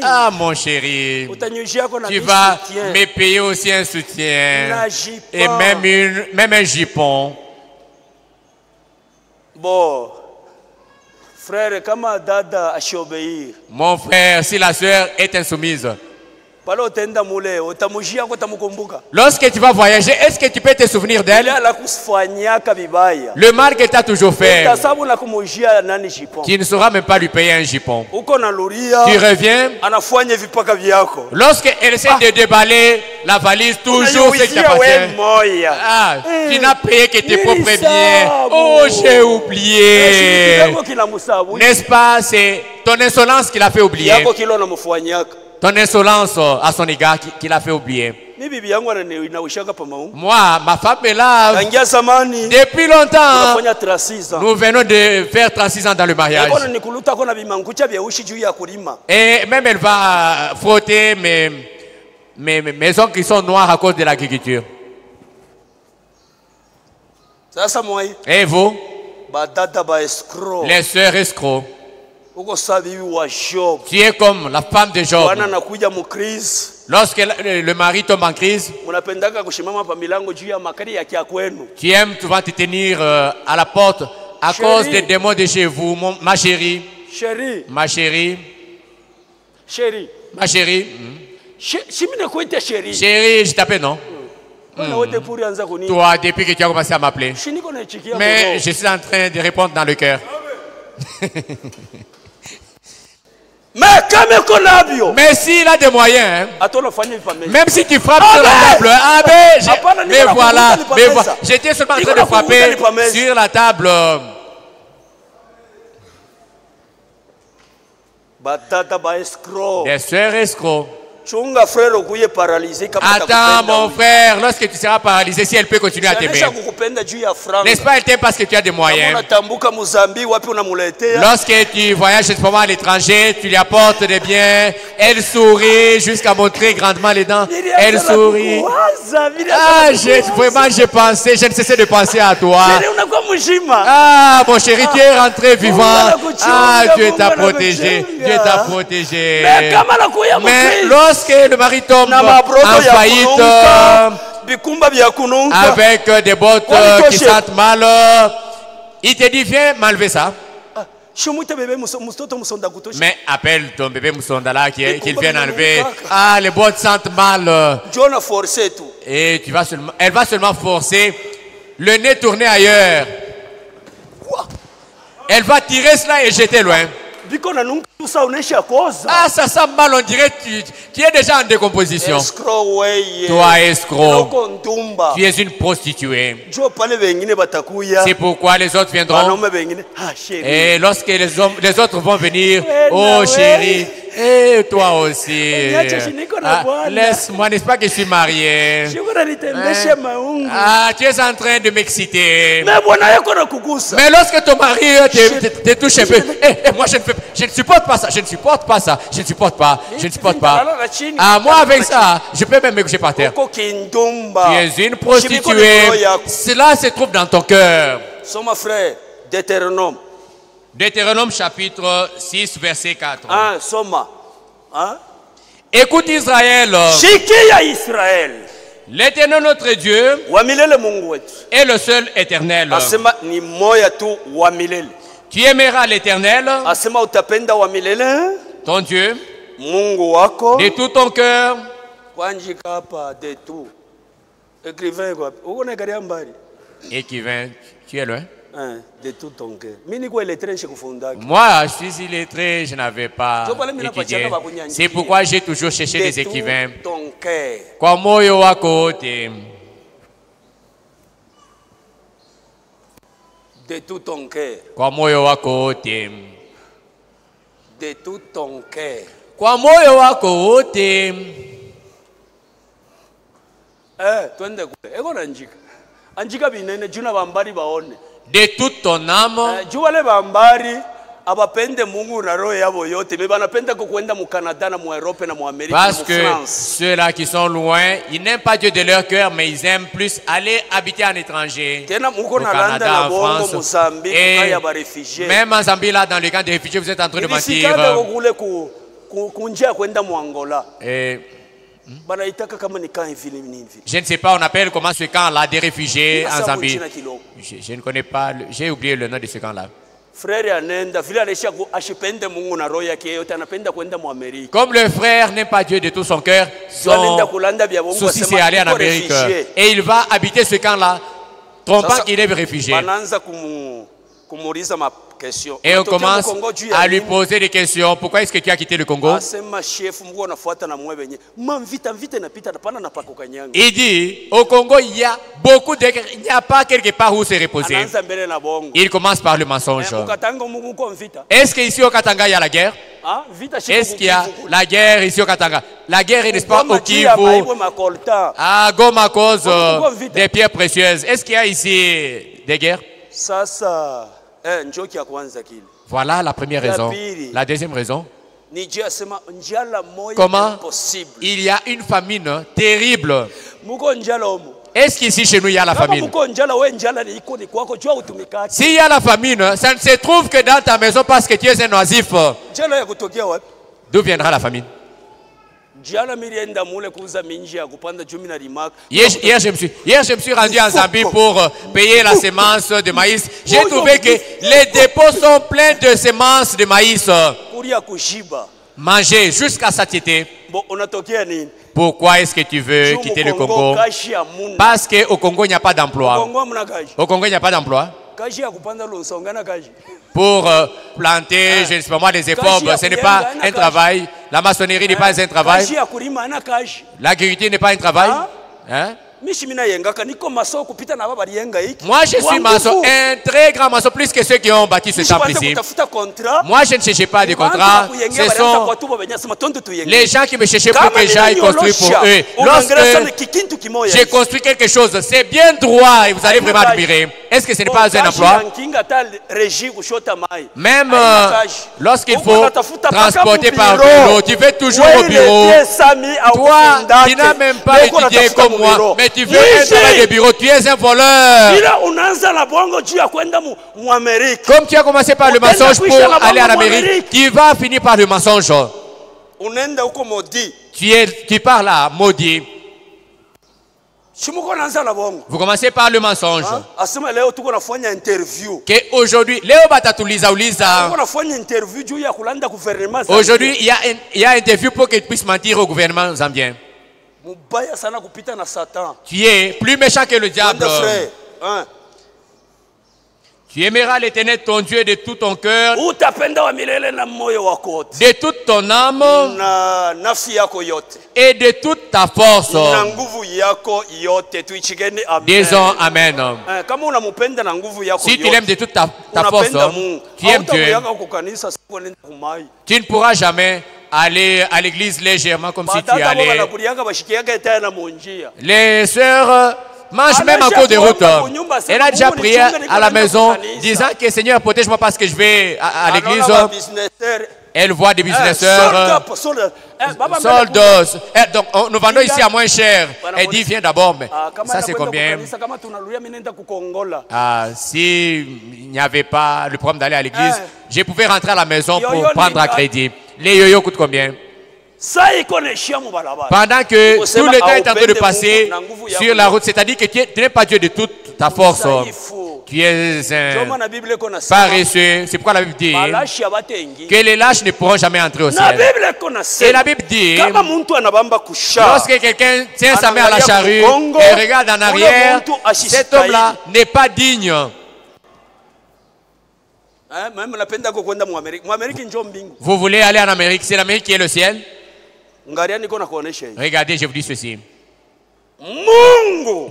Ah, mon chéri, tu vas me payer aussi un soutien. Et même un jupon. Bon, frère, mon frère, si la soeur est insoumise, lorsque tu vas voyager, est-ce que tu peux te souvenir d'elle? Le mal que tu as toujours fait, tu ne sauras même pas lui payer un jupon. Tu reviens, lorsqu'elle essaie de déballer la valise, toujours ce qui t'appartient. Ah, tu n'as payé que tes propres biens. Oh, j'ai oublié. N'est-ce pas? C'est ton insolence qui l'a fait oublier. Ton insolence à son égard qui l'a fait oublier. Moi, ma femme est là. Depuis longtemps, nous venons de faire 36 ans dans le mariage. Et même elle va frotter mes ongles qui sont noirs à cause de l'agriculture. Et vous? Les sœurs escrocs. Tu es comme la femme de Job. Lorsque le mari tombe en crise, tu aimes souvent te tenir à la porte à cause des démons de chez vous, ma chérie. Ma chérie. Ma chérie. Chérie, je t'appelle non? Toi, depuis que tu as commencé à m'appeler. Mais je suis en train de répondre dans le cœur. Mais s'il a des moyens, même si tu frappes sur la table, mais voilà, j'étais seulement en train de frapper sur la table. Des sœurs escrocs. Attends mon frère, lorsque tu seras paralysé, si elle peut continuer à t'aimer. N'est-ce pas, elle t'aime parce que tu as des moyens. Lorsque tu voyages à l'étranger, tu lui apportes des biens, elle sourit jusqu'à montrer grandement les dents. Elle sourit. Ah, vraiment, j'ai pensé, je ne cessais de penser à toi. Ah, mon chéri, tu es rentré vivant. Ah, Dieu t'a protégé. Dieu t'a protégé. Mais lorsque le mari tombe en faillite, avec des bottes qui sentent mal, il te dit, viens m'enlever ça. Mais appelle ton bébé Moussondala qu'il vienne enlever. Ah, les bottes sentent mal. Et elle va seulement forcer le nez tourné ailleurs. Elle va tirer cela et jeter loin. Ah, ça sent mal, on dirait que tu es déjà en décomposition. Toi, escroc, tu es une prostituée. C'est pourquoi les autres viendront. Et lorsque les autres vont venir, oh chérie, et toi aussi. Laisse-moi, n'est-ce pas que je suis marié? Ah, tu es en train de m'exciter. Mais lorsque ton mari te touche un peu, moi je ne supporte pas ça, je ne supporte pas ça, je ne supporte pas, je ne supporte pas. Ah, moi avec ça, je peux même me coucher par terre. Tu es une prostituée. Cela se trouve dans ton cœur. Soma frère, Deutéronome. Deutéronome chapitre 6 verset 4. Ah, Soma. Hein? Écoute Israël. L'Éternel notre Dieu est le seul éternel. Tu aimeras l'Éternel, ton Dieu, de tout ton cœur. Écrivain, tu es loin? De tout ton cœur. Moi, je suis illettré, je n'avais pas étudié. C'est pourquoi j'ai toujours cherché des écrivains. Kwa moyo wako wote. De tout ton cœur. Kwa moyo wako wote. De tout ton cœur. Kwa moyo wako wote. Twende kule. Ego na njika. Anjika binene juna bambari baone. De toute ton âme. Juwale bambari abapende Mungu na roho yabo yote. Beba napenda kukwenda mu Canada na mu Europe na mu Amérique na mu France. Parce que ceux-là qui sont loin, ils n'aiment pas Dieu de leur cœur, mais ils aiment plus aller habiter en étranger. Au Canada, en France. Et même en Zambie, là, dans le camp des réfugiés, vous êtes en train de mentir. Et je ne sais pas, on appelle comment ce camp-là des réfugiés en Zambie. Je ne connais pas, j'ai oublié le nom de ce camp-là. Comme le frère n'aime pas Dieu de tout son cœur, son souci c'est aller en Amérique. Et il va habiter ce camp-là, trompant qu'il est réfugié. Et on commence à lui poser des questions. Pourquoi est-ce que tu as quitté le Congo? Il dit, au Congo, il y a beaucoup de... Il n'y a pas quelque part où se reposer. Il commence par le mensonge. Est-ce qu'ici au Katanga, il y a la guerre? Est-ce qu'il y a la guerre ici au Katanga? La guerre, n'est-ce pas, au Kivu? À Goma, à cause des pierres précieuses. Est-ce qu'il y a ici des guerres? Voilà la première raison. La deuxième raison, comment il y a une famine terrible. Est-ce qu'ici chez nous il y a la famine? S'il y a la famine, ça ne se trouve que dans ta maison parce que tu es un oisif. D'où viendra la famine? Hier, je me suis rendu en Zambie pour payer la semence de maïs. J'ai trouvé que les dépôts sont pleins de semences de maïs. Manger jusqu'à satiété. Pourquoi est-ce que tu veux quitter le Congo? Parce qu'au Congo, il n'y a pas d'emploi. Au Congo, il n'y a pas d'emploi. Pour planter, je ne sais pas moi, des efforts, ce n'est pas un travail. La maçonnerie n'est pas un travail. L'agriculture n'est pas un travail. Hein? Moi, je suis maçon, un très grand maçon, plus que ceux qui ont bâti ce temple ici. Moi, je ne cherchais pas de contrat. Ce sont les gens qui me cherchaient pour que j'aille construire pour eux. Lorsque j'ai construit quelque chose, c'est bien droit et vous allez vraiment admirer. Est-ce que ce n'est pas un emploi? Même lorsqu'il faut transporter par bureau, tu vas toujours au bureau. Toi, tu n'as même pas étudié comme moi, mais tu veux un travail de bureau, tu es un voleur. Comme tu as commencé par le mensonge pour aller en Amérique, tu vas finir par le mensonge. Tu pars là, maudit. Vous commencez par le mensonge. Aujourd'hui, aujourd'hui, il y a interview pour qu'il puisse mentir au gouvernement zambien. Tu es plus méchant que le diable. Tu aimeras l'Éternel ton Dieu de tout ton cœur, de toute ton âme et de toute ta force. Disons Amen. Si tu l'aimes de toute ta force, tu aimes Dieu. Tu ne pourras jamais aller à l'église légèrement comme si tu allais. Les sœurs mange même en cours de route. Elle a déjà prié à la maison disant que Seigneur protège-moi parce que je vais à l'église. Elle voit des businesseurs, soldos. Donc nous vendons ici à moins cher. Elle dit viens d'abord, mais ça c'est combien? S'il n'y avait pas le problème d'aller à l'église, je pouvais rentrer à la maison pour prendre un crédit. Les yo-yo coûtent combien? Pendant que tout le temps est en train de passer sur la route, c'est-à-dire que tu n'es pas Dieu de toute ta force. Tu es un paresseux. C'est pourquoi la Bible dit que les lâches ne pourront jamais entrer au ciel. Et la Bible dit, lorsque quelqu'un tient sa main à la charrue et regarde en arrière, cet homme-là n'est pas digne. Vous voulez aller en Amérique, c'est l'Amérique qui est le ciel. Regardez, je vous dis ceci.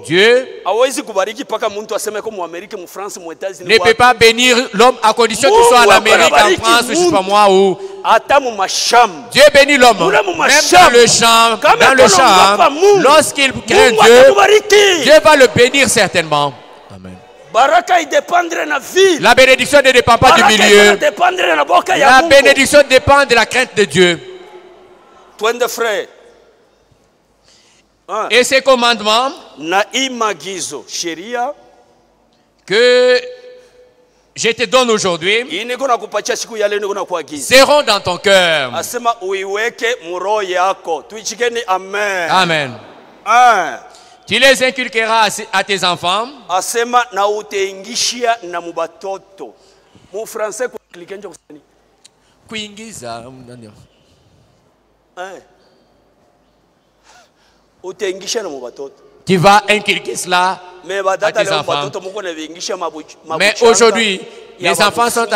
Dieu ne peut pas bénir l'homme à condition qu'il soit en Amérique, en France, je ne sais pas moi où. Dieu bénit l'homme, même dans le champ, lorsqu'il craint Dieu, Dieu va le bénir certainement. Amen. La bénédiction ne dépend pas du milieu. La bénédiction dépend de la crainte de Dieu. Et ces commandements que je te donne aujourd'hui seront dans ton cœur. Amen. Tu les inculqueras à tes enfants. Tu vas inculquer cela à tes enfants. Mais aujourd'hui, les enfants sont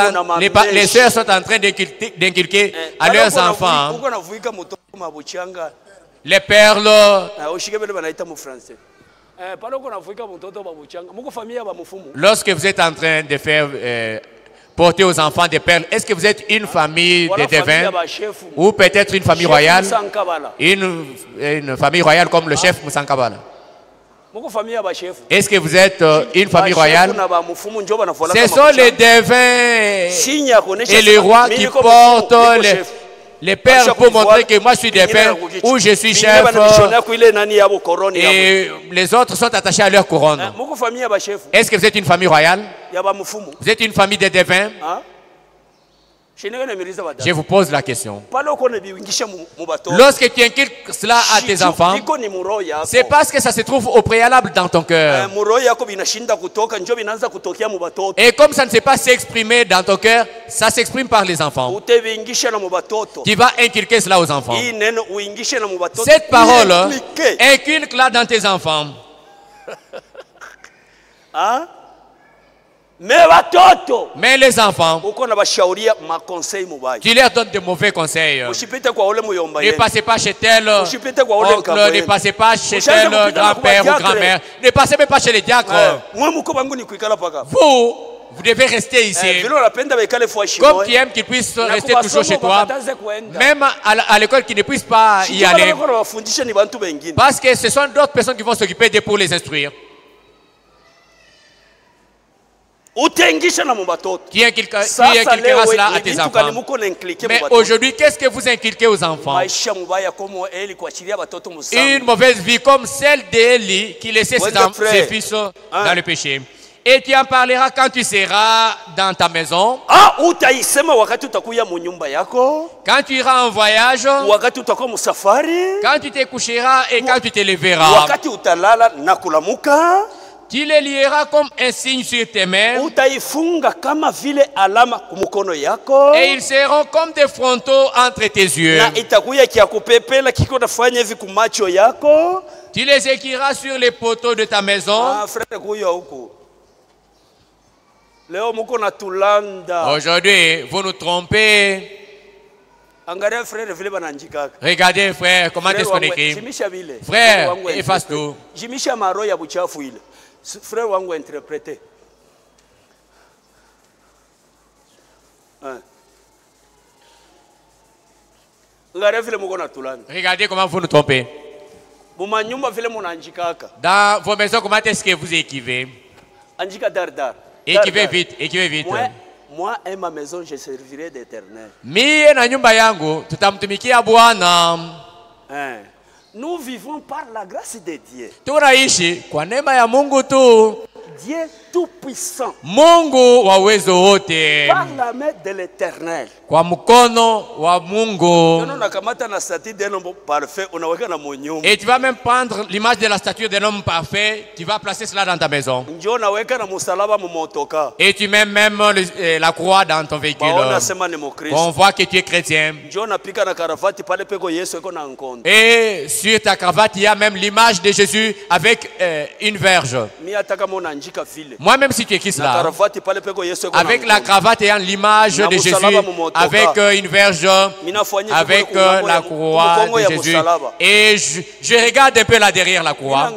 les sœurs sont en train d'inculquer à leurs enfants les perles. Lorsque vous êtes en train de faire porter aux enfants des perles, est-ce que vous êtes une famille de devins ou peut-être une famille royale? Une famille royale comme le chef Musankabala. Est-ce que vous êtes une famille royale? Ce sont les devins et les rois qui portent les perles pour montrer que moi je suis devin ou je suis chef, et les autres sont attachés à leur couronne. Est-ce que vous êtes une famille royale? Vous êtes une famille de devins? Je vous pose la question. Lorsque tu inculques cela à tes enfants, c'est parce que ça se trouve au préalable dans ton cœur. Et comme ça ne s'est pas s'exprimer dans ton cœur, ça s'exprime par les enfants. Tu vas inculquer cela aux enfants. Cette parole, inculque-la dans tes enfants. Mais les enfants, tu leur donnes de mauvais conseils. Ne passez pas chez tel oncle, ne passez pas chez tel grand-père ou grand-mère, ne passez même pas chez les diacres. Vous devez rester ici. Comme tu aimes qu'ils puissent rester toujours chez toi, même à l'école qu'ils ne puissent pas y aller. Parce que ce sont d'autres personnes qui vont s'occuper d'eux pour les instruire. Qui inculquera cela à tes enfants. Mais aujourd'hui, qu'est-ce que vous inculquez aux enfants? Une mauvaise vie comme celle d'Élie qui laissait ses fils dans le péché. Et tu en parleras quand tu seras dans ta maison. Quand tu iras en voyage. Quand tu te coucheras et quand tu te lèveras. Tu les lieras comme un signe sur tes mains. Et ils seront comme des frontaux entre tes yeux. Tu les écriras sur les poteaux de ta maison. Aujourd'hui, vous nous trompez. Regardez, frère, comment est-ce qu'on écrit? Frère, efface tout. Frère wangu interprété. Regardez comment vous nous trompez. Dans vos maisons, comment est-ce que vous écrivez? Écrivez vite, écrivez vite. Moi et ma maison, je servirai d'Éternel. Mie na nyumba yangu tutamtumikia Bwana. Nous vivons par la grâce de Dieu. Tunaishi kwa neema ya Mungu tu. Dieu tout puissant. Mungu wa uwezo wote. Par la main de l'Éternel. Kwa mkono wa Mungu. Et tu vas même prendre l'image de la statue d'un homme parfait, tu vas placer cela dans ta maison. Et tu mets même la croix dans ton véhicule. On voit que tu es chrétien. Et sur ta cravate, il y a même l'image de Jésus avec une verge. Moi-même, si tu écris cela, avec la cravate ayant l'image de Jésus, avec une verge, avec la croix de Jésus. Et je regarde un peu là derrière la croix.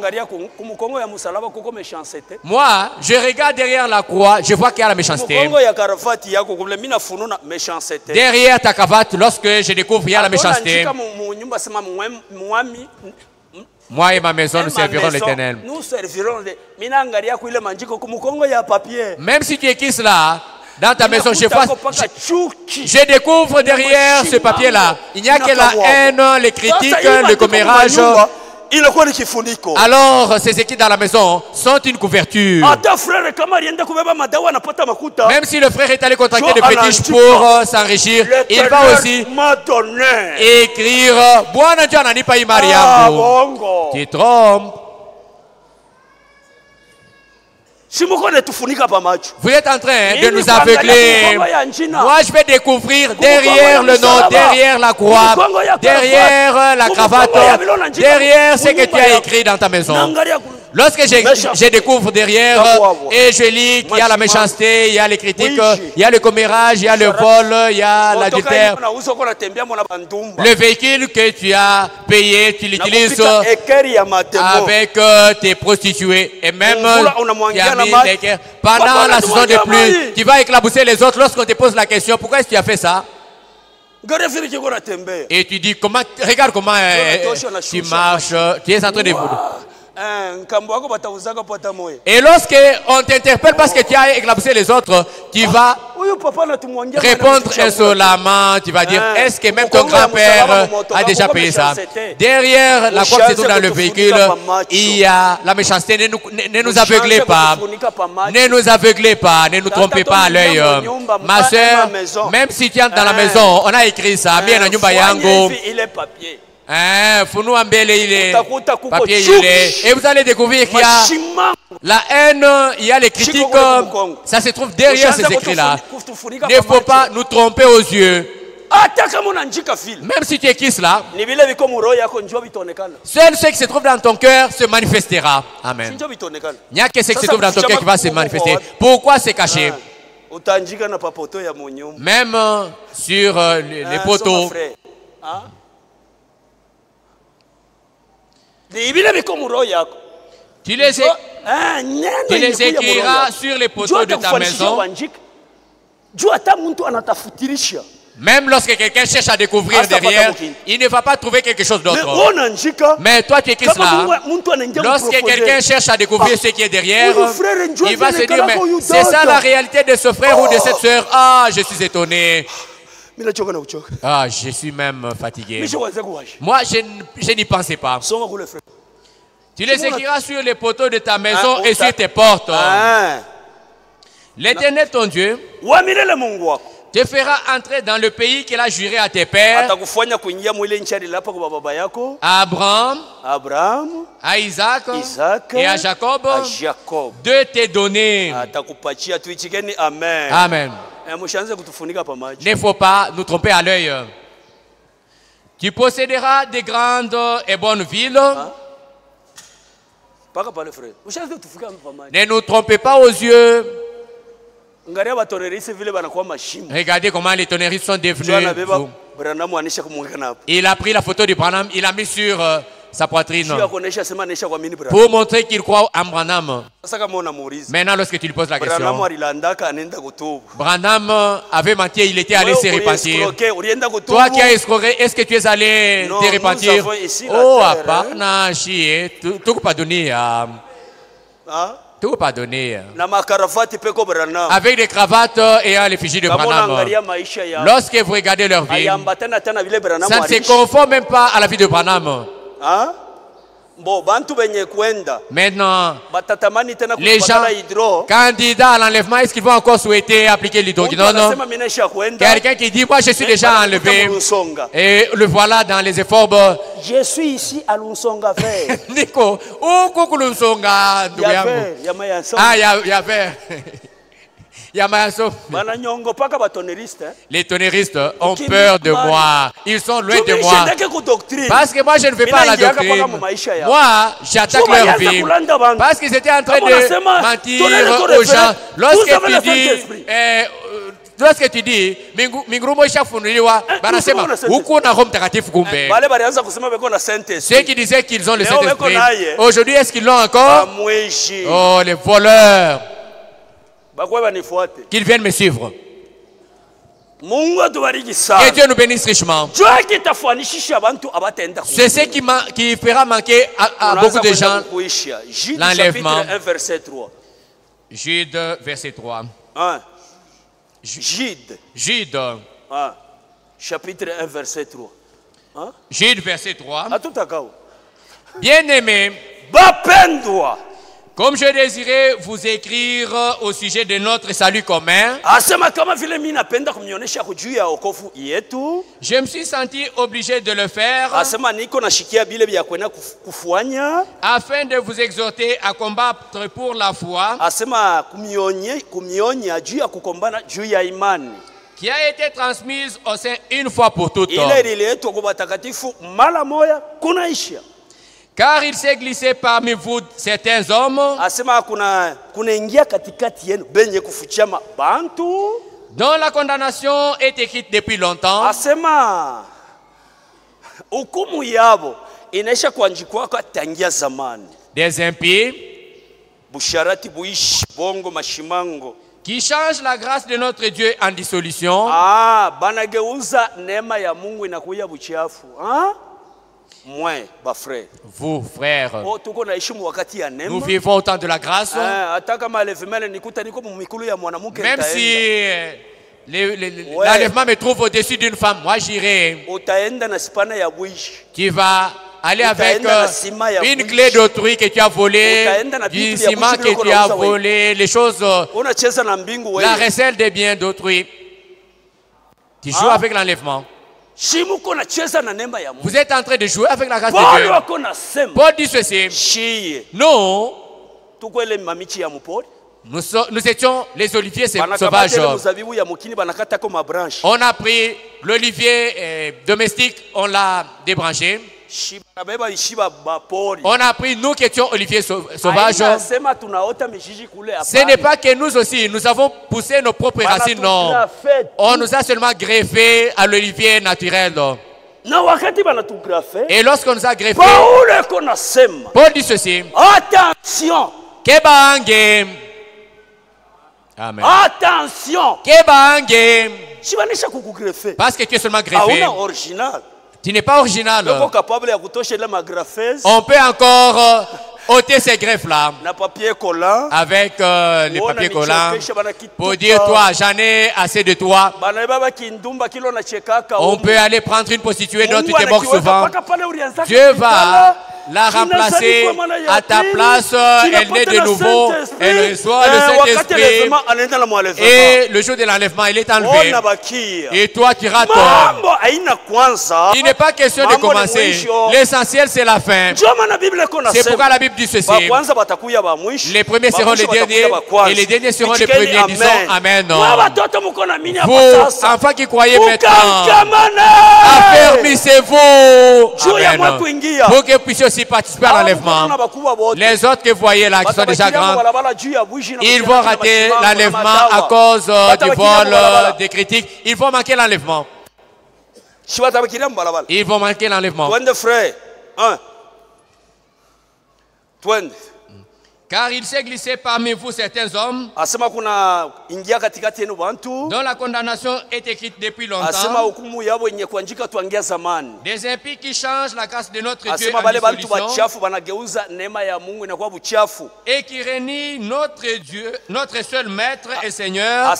Moi, je regarde derrière la croix, je vois qu'il y a la méchanceté. Derrière ta cravate, lorsque je découvre qu'il y a la méchanceté, moi et ma maison, nous servirons l'Éternel. Même si tu écris cela, dans ta maison, je découvre derrière ce papier-là, il n'y a que la haine, les critiques, le commérage. Alors, ces écrits dans la maison sont une couverture. Même si le frère est allé contracter des fétiches pour s'enrichir, il va aussi écrire Bwana Dieu ananipa hii mali yangu. Tu trompes. Vous êtes en train de nous aveugler. Moi, je vais découvrir derrière le nom, derrière la croix, derrière la cravate, derrière ce que tu as écrit dans ta maison. Lorsque je découvre derrière et je lis qu'il y a la méchanceté, il y a les critiques, il y a le commérage, il y a le vol, il y a l'adultère. Le véhicule que tu as payé, tu l'utilises avec tes prostituées et même tu as mis l'équerre. Pendant la saison de pluie, tu vas éclabousser les autres lorsqu'on te pose la question, pourquoi est-ce que tu as fait ça? Et tu dis, regarde comment tu marches, tu es en train de... Et lorsqu'on t'interpelle parce que tu as éclaboussé les autres, tu vas répondre insolemment, tu vas dire, est-ce que même ton grand-père a déjà payé ça? Derrière la croix qui se trouve dans le véhicule, il y a la méchanceté. Ne nous aveuglez pas. Ne nous aveuglez pas. Ne nous trompez pas à l'œil. Ma soeur, même si tu entres dans la maison, on a écrit ça. Bien, nyumba yangu. Founou Ambele, il est papier, il est. Et vous allez découvrir qu'il y a la haine, il y a les critiques. Ça se trouve derrière ces écrits-là. Il ne faut pas nous tromper aux yeux. Même si tu écris cela, seul ce qui se trouve dans ton cœur se manifestera. Amen. Il n'y a que ce qui se trouve dans ton cœur qui va se manifester. Pourquoi c'est caché? Même sur les poteaux. Tu les écriras sur les poteaux de ta maison. Même lorsque quelqu'un cherche à découvrir derrière, il ne va pas trouver quelque chose d'autre. Mais toi, tu es Christ là. Lorsque quelqu'un cherche à découvrir ce qui est derrière, il va se dire, mais c'est ça la réalité de ce frère ou de cette soeur. Ah, je suis étonné. Ah, je suis même fatigué. Moi, je n'y pensais pas. Tu les écriras sur les poteaux de ta maison et sur tes portes. L'Éternel, ton Dieu, te fera entrer dans le pays qu'il a juré à tes pères, à Abraham, à Isaac et à Jacob, de te donner. Amen. Il ne faut pas nous tromper à l'œil. Tu posséderas des grandes et bonnes villes. Ne nous trompez pas aux yeux. Regardez comment les tonneristes sont devenus fous. Il a pris la photo de Branham, il l'a mis sur sa poitrine pour montrer qu'il croit en Branham. Maintenant, lorsque tu lui poses la question, Branham avait menti, il était allé se repentir. Toi qui as escroqué, est-ce que tu es allé te repentir? Oh, apana, chier, tout pardonner. Tout pardonner. Avec des cravates et à l'effigie de Branham. Lorsque vous regardez leur vie, ça ne se conforme même pas à la vie de Branham. Maintenant, les gens candidats à l'enlèvement, est-ce qu'ils vont encore souhaiter appliquer l'hydroquinone? Quelqu'un qui dit, moi je suis déjà enlevé et le voilà dans les efforts. Je suis ici à Lunsonga Vert. Nico, où coucou Lunsonga? Ah, il y avait. Les tonneristes ont peur de moi. Ils sont loin de moi. Parce que moi, je ne fais pas la doctrine. Moi, j'attaque leur vie. Parce qu'ils étaient en train de mentir aux gens. Lorsque tu dis, ceux qui disaient qu'ils ont le Saint-Esprit, aujourd'hui, est-ce qu'ils l'ont encore? Oh, les voleurs. Qu'ils viennent me suivre. Que Dieu nous bénisse richement. C'est ce qui fera manquer à beaucoup de gens l'enlèvement. Jude, verset 3. Jude. Chapitre 1, verset 3. Jude, verset 3. Bien-aimés, comme je désirais vous écrire au sujet de notre salut commun, je me suis senti obligé de le faire afin de vous exhorter à combattre pour la foi qui a été transmise au sein une fois pour toutes. Car il s'est glissé parmi vous certains hommes dont la condamnation est écrite depuis longtemps, des impies qui changent la grâce de notre Dieu en dissolution. Vous, frères, nous vivons au temps de la grâce. Même si l'enlèvement me trouve au-dessus d'une femme, moi j'irai. Tu vas aller avec une clé d'autrui que tu as volée, du ciment que tu as volé, les choses, la recelle des biens d'autrui. Tu joues avec l'enlèvement. Vous êtes en train de jouer avec la grâce de Dieu. Paul dit ceci. Nous étions les oliviers sauvages. On a pris l'olivier domestique, on l'a débranché. On a pris, nous qui étions oliviers sauvages. Ce n'est pas que nous aussi, nous avons poussé nos propres racines, non. On nous a seulement greffé à l'olivier naturel. Et lorsqu'on nous a greffé, Paul dit ceci. Attention. Amen. Attention. Parce que tu es seulement greffé. Original. Tu n'es pas original. On peut encore ôter ces greffes-là avec les papiers collants pour dire toi, j'en ai assez de toi. On peut aller prendre une prostituée dont tu t'es mort souvent. Dieu va la remplacer à ta place. Elle naît de nouveau. Elle reçoit le Saint-Esprit. Et le jour de l'enlèvement, elle est enlevée. Et toi, tu rates. Il n'est pas question de commencer. L'essentiel, c'est la fin. C'est pourquoi la Bible dit ceci. Les premiers seront les derniers et les derniers seront les premiers. Disons Amen. Vous, enfants qui croyez maintenant, affermissez-vous. Amen. Pour que vous puissiez aussi participer à l'enlèvement. Les autres que vous voyez là, qui sont déjà grands, ils vont rater l'enlèvement à cause du vol, des critiques. Ils vont manquer l'enlèvement. Ils vont manquer l'enlèvement. Car il s'est glissé parmi vous certains hommes dont la condamnation est écrite depuis longtemps, des impies qui changent la grâce de notre Dieu en dissolution et qui renient notre Dieu, notre seul Maître et Seigneur.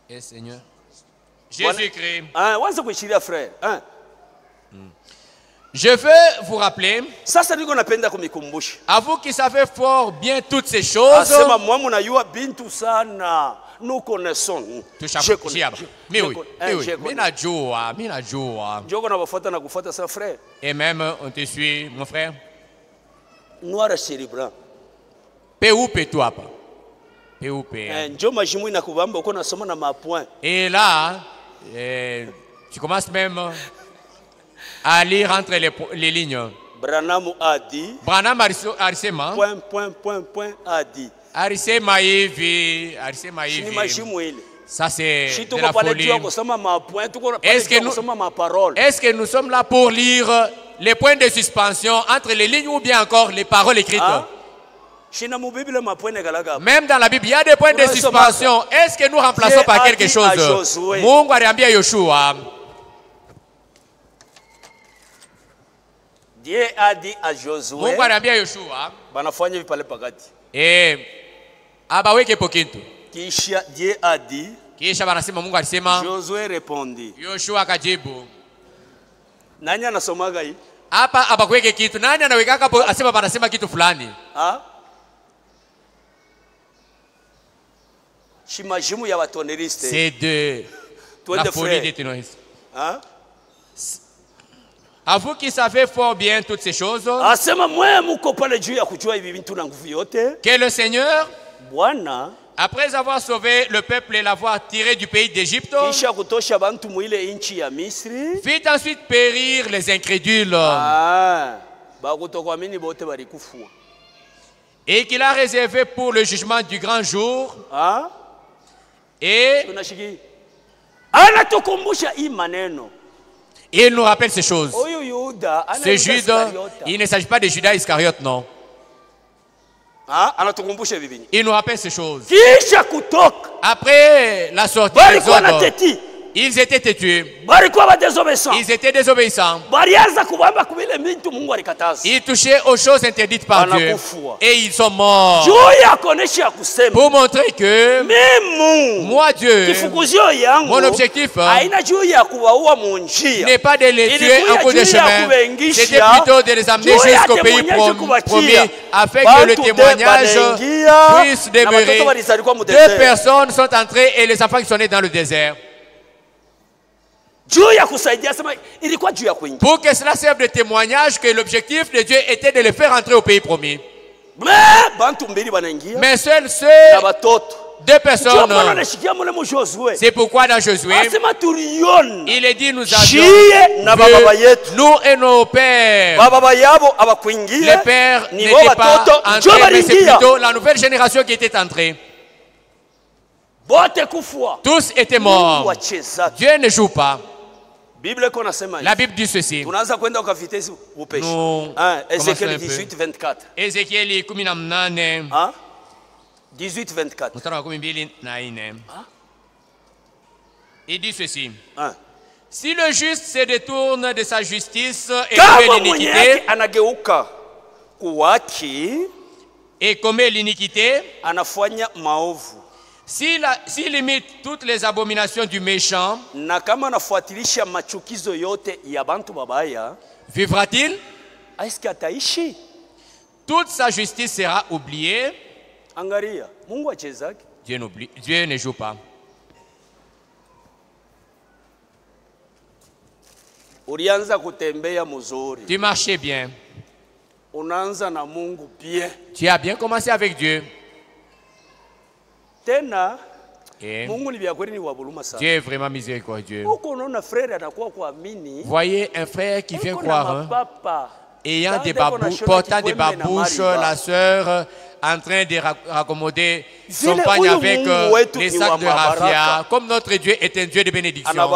Et Seigneur Jésus-Christ. Je veux vous rappeler, à vous qui savez fort bien toutes ces choses, et même on te suit, mon frère. Et là, tu commences même à lire entre les lignes. Branham Arisema. Arisema hivi. Ça c'est de la folie. Est-ce que nous sommes là pour lire les points de suspension entre les lignes ou bien encore les paroles écrites? Même dans la Bible, il y a des points de suspension. Est-ce que nous remplaçons par quelque chose? Mungu aliambia Yoshua. Dieu a dit à Josué, et abaweke pokintu. Dieu a dit, Josué répondit. Yoshua akajibu. Nani anasomaga hii? Hapa abakweke kitu. Nani anaweka asema banasema kitu fulani? Shimajimu ya watoneriste. C'est de la folie des terroristes. À vous qui savez fort bien toutes ces choses, que le Seigneur, après avoir sauvé le peuple et l'avoir tiré du pays d'Égypte, fit ensuite périr les incrédules. Et qu'il a réservé pour le jugement du grand jour. Et il nous rappelle ces choses. Ce Jude, il ne s'agit pas de Judas Iscariote, non. Il nous rappelle ces choses. Après la sortie des autres, ils étaient têtus. Ils étaient désobéissants. Ils touchaient aux choses interdites par Dieu. Et ils sont morts. Pour montrer que moi, Dieu, mon objectif n'est pas de les tuer en cours de chemin. C'était plutôt de les amener jusqu'au pays promis, afin que le témoignage puisse demeurer. 2 personnes sont entrées et les enfants qui sont nés dans le désert. Pour que cela serve de témoignage que l'objectif de Dieu était de les faire entrer au pays promis. Mais seuls ceux, 2 personnes. C'est pourquoi dans Josué, il est dit nous avions nous et nos pères. Les pères n'étaient pas entrés, mais c'est plutôt la nouvelle génération qui était entrée. Tous étaient morts. Dieu ne joue pas. La Bible dit ceci. Nous Ézéchiel 18, 24. Ézéchiel 18, 24. 18, 24. Il dit ceci. Si le juste se détourne de sa justice et commet l'iniquité, et commet l'iniquité, s'il imite toutes les abominations du méchant, vivra-t-il? Toute sa justice sera oubliée. Dieu ne joue pas. Tu marchais bien. Tu as bien commencé avec Dieu. Et Dieu est vraiment miséricordieux. Voyez un frère qui vient croire, ayant des portant des babouches, la sœur en train de raccommoder son pagne avec les sacs de raffia. Comme notre Dieu est un Dieu de bénédiction,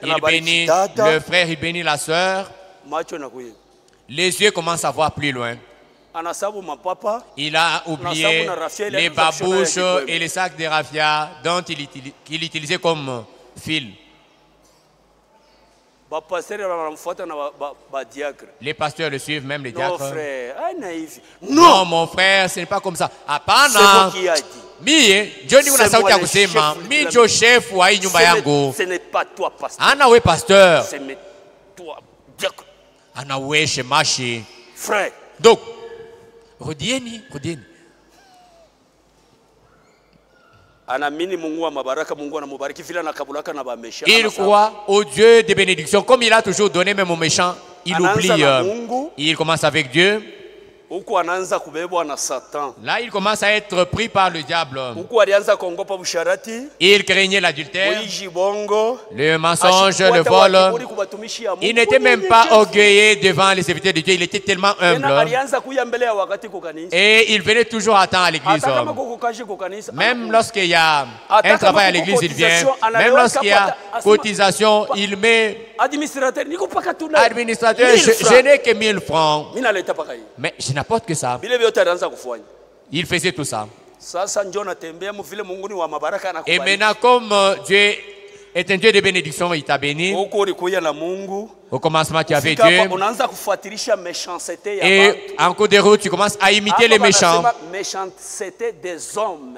il bénit le frère, il bénit la sœur. Les yeux commencent à voir plus loin. Il a oublié les babouches et les sacs de raffia dont il utilisait comme fil. Les pasteurs le suivent, même les diacres. Non, mon frère, ce n'est pas comme ça. Apana. Ce n'est pas toi, pasteur. Ana we pasteur. C'est toi, diacre. Ana we shemashi. Frère. Donc, rudieni. Il croit au Dieu des bénédictions. Comme il a toujours donné même aux méchants, il oublie. Il commence avec Dieu. Là, il commence à être pris par le diable. Il craignait l'adultère, le mensonge, le vol. Il n'était même pas orgueilleux devant les serviteurs de Dieu. Il était tellement humble. Et il venait toujours à temps à l'église. Même lorsqu'il y a un travail à l'église, il vient. Même lorsqu'il y a cotisation, il met... Administrateur, je n'ai que 1000 francs. Mais je n'apporte que ça. Il faisait tout ça. Et maintenant, comme Dieu est un Dieu de bénédiction, il t'a béni. Au commencement, tu avais Dieu. Et en cours de route, tu commences à imiter les méchants. Méchanceté des hommes.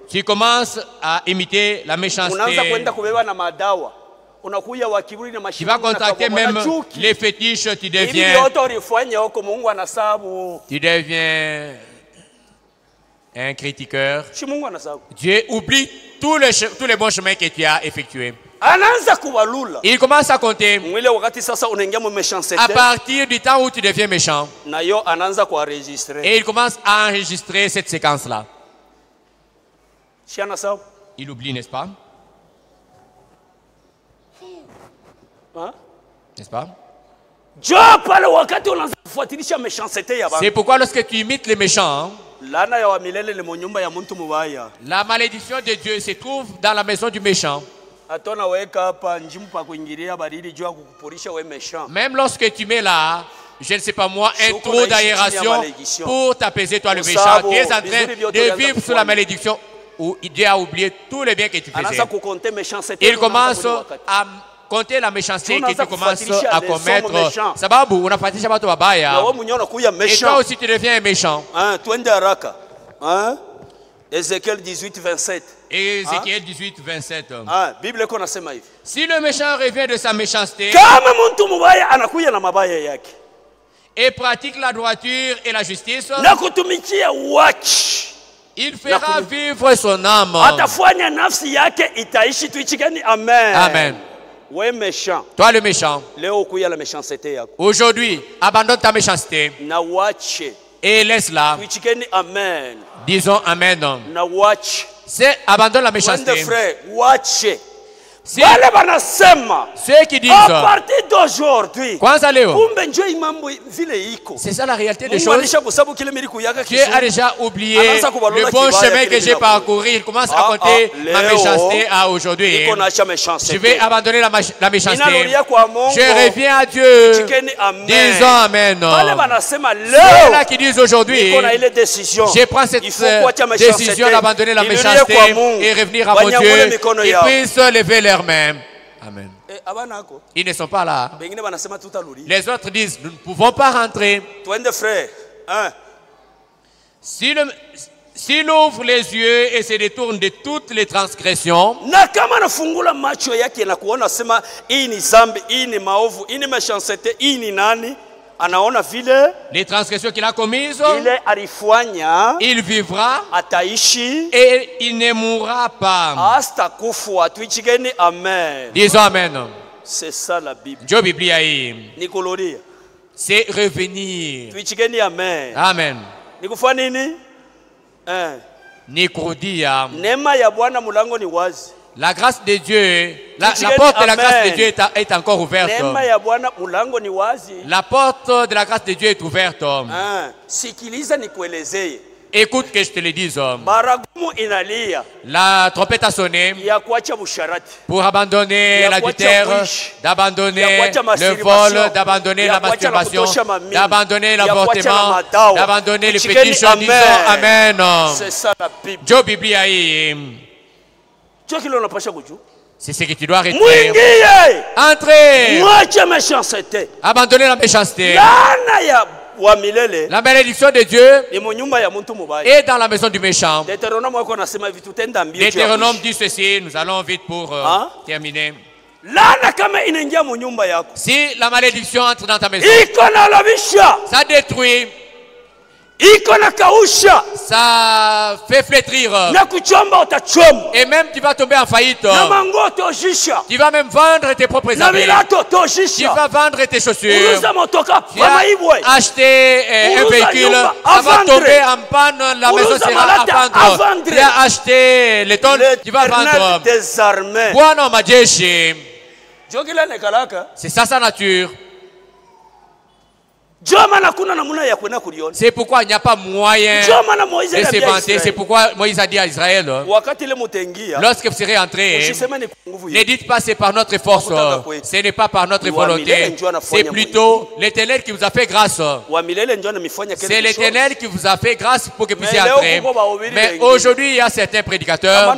Tu commences à imiter la méchanceté. Tu vas contacter même les fétiches, tu deviens un critiqueur. Dieu oublie tous les bons chemins que tu as effectués. Il commence à compter à partir du temps où tu deviens méchant. Et il commence à enregistrer cette séquence-là. Il oublie, n'est-ce pas? N'est-ce pas? C'est pourquoi lorsque tu imites les méchants, la malédiction de Dieu se trouve dans la maison du méchant. Même lorsque tu mets là, je ne sais pas moi, un trou d'aération pour t'apaiser toi le méchant, tu es en train de vivre sous la malédiction où Dieu a oublié tous les biens que tu faisais. Il commence à compter la méchanceté que tu commences à commettre. Sababu, unafatisha watu wabaya. Et toi aussi tu deviens un méchant. Ézéchiel 18, 27. Ézéchiel 18, 27. Si le méchant revient de sa méchanceté et pratique la droiture et la justice, il fera vivre son âme. Amen. Toi le méchant, aujourd'hui, abandonne ta méchanceté et laisse-la. Disons Amen. C'est abandonne la méchanceté. Si ceux qui disent, à partir d'aujourd'hui, c'est ça la réalité des choses. Dieu a déjà oublié le bon chemin que j'ai parcouru. Il commence à compter ma méchanceté à aujourd'hui. Je vais abandonner la méchanceté. Je reviens à Dieu. Disons Amen. Ceux-là qui disent aujourd'hui, je prends cette décision d'abandonner la méchanceté et revenir à mon Dieu. Ils puissent lever leurs mains. Amen. Ils ne sont pas là. Les autres disent, nous ne pouvons pas rentrer. S'il ouvre les yeux et se détourne de toutes les transgressions, les transgressions qu'il a commises, il vivra et il ne mourra pas. Disons Amen. C'est ça la Bible. C'est revenir. Amen. La grâce de Dieu, la porte de la grâce de Dieu est encore ouverte. La porte de la grâce de Dieu est ouverte. Écoute que je te le dise. La trompette a sonné pour abandonner l'adultère, d'abandonner le vol, d'abandonner la masturbation, d'abandonner l'avortement, d'abandonner les fétiches en disant Amen. C'est ça la Bible. Job Bible. C'est ce que tu dois retenir. Entrez. Abandonner la méchanceté. La malédiction de Dieu est dans la maison du méchant. Deutéronome dit ceci, nous allons vite pour terminer. Si la malédiction entre dans ta maison, ça détruit, ça fait flétrir, et même tu vas tomber en faillite. Tu vas même vendre tes propres habits. Tu vas vendre tes chaussures. Tu vas acheter un véhicule, ça va tomber en panne, la maison sera à vendre. Tu as acheté les tonnes, tu vas vendre. Bwana majeshi. C'est ça sa nature. C'est pourquoi il n'y a pas moyen de se vanter. C'est pourquoi Moïse a dit à Israël, lorsque vous serez entrés, ne dites pas c'est par notre force, ce n'est pas par notre volonté, c'est plutôt l'Éternel qui vous a fait grâce. C'est l'Éternel qui vous a fait grâce pour que vous puissiez entrer. Mais aujourd'hui, il y a certains prédicateurs,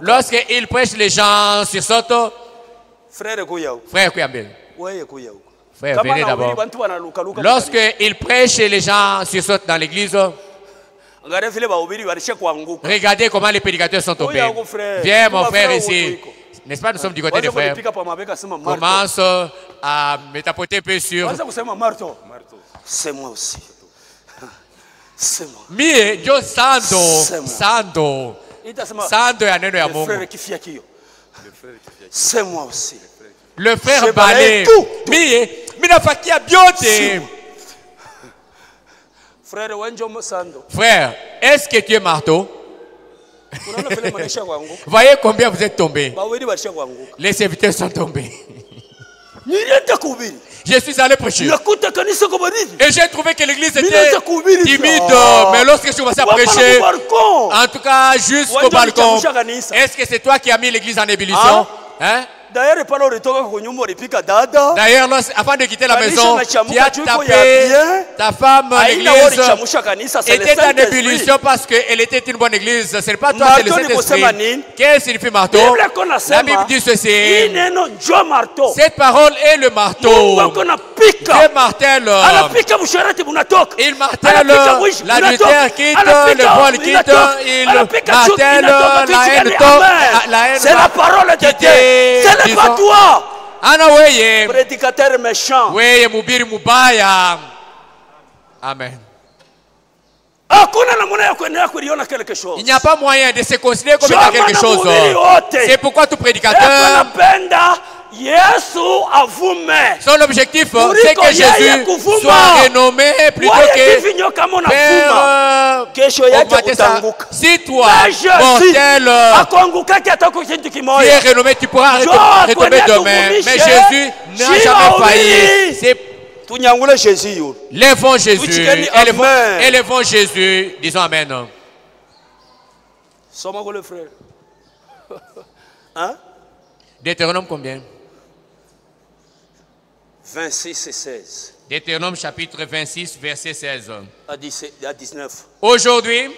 lorsqu'ils prêchent, les gens sursautent. Frère Kouyambé. Frère, venez d'abord. Lorsqu'il prêche et les gens sursautent dans l'église, regardez comment les prédicateurs sont tombés. Viens mon frère ici. N'est-ce pas, nous sommes du côté des frères. Commence à me tapoter un peu sur. C'est moi aussi. C'est moi. Mie, Dieu Sando ya neno ya Mungu. C'est moi aussi. Le frère Balé. Mie, minafakia biote. Frère, est-ce que tu es marteau? Voyez combien vous êtes tombés. Les serviteurs sont tombés. Je suis allé prêcher. Et j'ai trouvé que l'église était timide. Mais lorsque je suis commencé à prêcher, en tout cas jusqu'au balcon, est-ce que c'est toi qui as mis l'église en ébullition? Hein? D'ailleurs, avant de quitter la maison, tu as tapé ta femme à l'église. Était en ébullition parce qu'elle était une bonne église. Ce n'est pas toi, c'est le Saint-Esprit. Qu'est-ce que signifie marteau? La Bible dit ceci. Cette parole est le marteau. Dieu martèle. Il martèle, l'adultère quitte, le vol quitte, il martèle, la haine tombe. C'est la parole de Dieu. C'est pas toi. Prédicateur méchant. Amen. Il n'y a pas moyen de se considérer comme étant quelque chose. C'est pourquoi tout prédicateur Son objectif, c'est que Jésus soit renommé plutôt que faire augmenter ça. Si toi, mortel, tu es renommé, tu pourras retomber demain. Mais Jésus n'a jamais failli. C'est Élevons Jésus. Élevons Jésus. Disons Amen. Le frère. Hein? Deutéronome combien? 26 et 16. Deutéronome chapitre 26, verset 16. À 19. Aujourd'hui,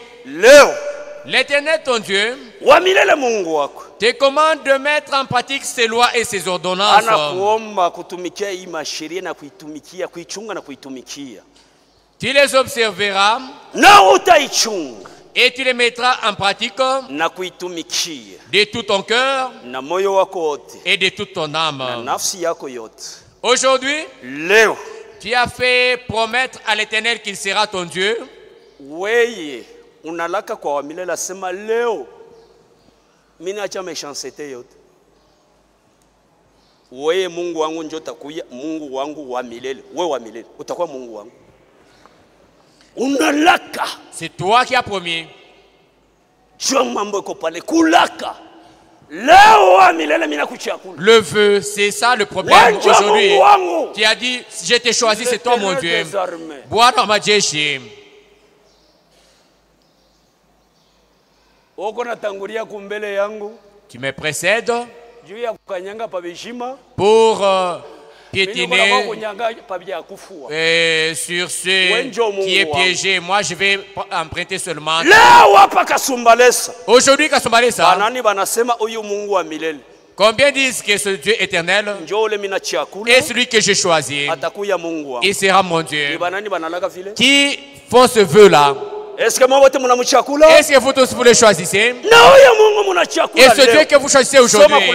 l'Éternel ton Dieu te commande de mettre en pratique ses lois et ses ordonnances. Tu les observeras et tu les mettras en pratique de tout ton cœur et de toute ton âme. Aujourd'hui, tu as fait promettre à l'Éternel qu'il sera ton Dieu. Unalaka kwa wamilele asema leo mimi acha méchanceté yote. Wewe Mungu wangu njoo takuya Mungu wangu wa milele. Wewe wa milele utakuwa Mungu wangu. Unalaka. C'est toi qui as promis. Jua mambo iko pale kulaka. Leo wa milele mimi nakuchakula. Le vœu, c'est ça le problème aujourd'hui. Tu as dit je t'ai choisi, c'est toi mon Dieu. Bwana wa majeshi. Tu me précèdes pour piétiner sur ce qui est piégé. Moi, je vais emprunter seulement. Aujourd'hui, Kasumbalesa, combien disent que ce Dieu éternel est celui que j'ai choisi? Il sera mon Dieu. Qui font ce vœu-là? Est-ce que vous tous vous le choisissez? Et ce Dieu que vous choisissez aujourd'hui,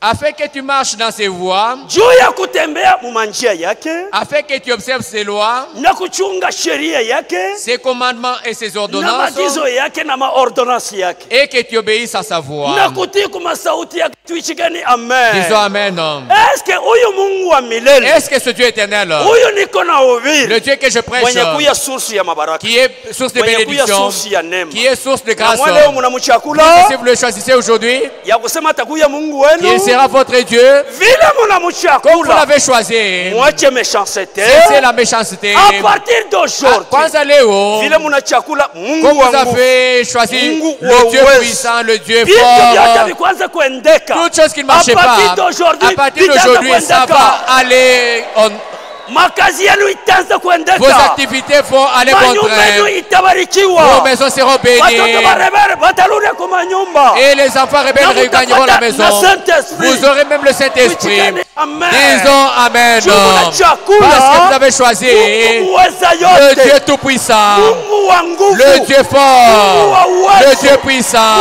afin que tu marches dans ses voies, afin que tu observes ses lois, ses commandements et ses ordonnances, et que tu obéisses à sa voix. Disons Amen. Est-ce que ce Dieu éternel, le Dieu que je prêche, qui est source de bénédiction, qui est source de grâce, si vous le choisissez aujourd'hui, il sera votre Dieu, comme vous l'avez choisi. C'est la méchanceté. À partir d'aujourd'hui, comme vous avez choisi le Dieu puissant, le Dieu fort, toute chose qui ne marchait pas, à partir d'aujourd'hui, ça va aller en... Vos activités vont aller contraire. Vos maisons seront bénies. Et les enfants rebelles regagneront la maison. Vous aurez même le Saint-Esprit. Disons Amen. Parce que vous avez choisi le Dieu tout-puissant, le Dieu fort, le Dieu puissant,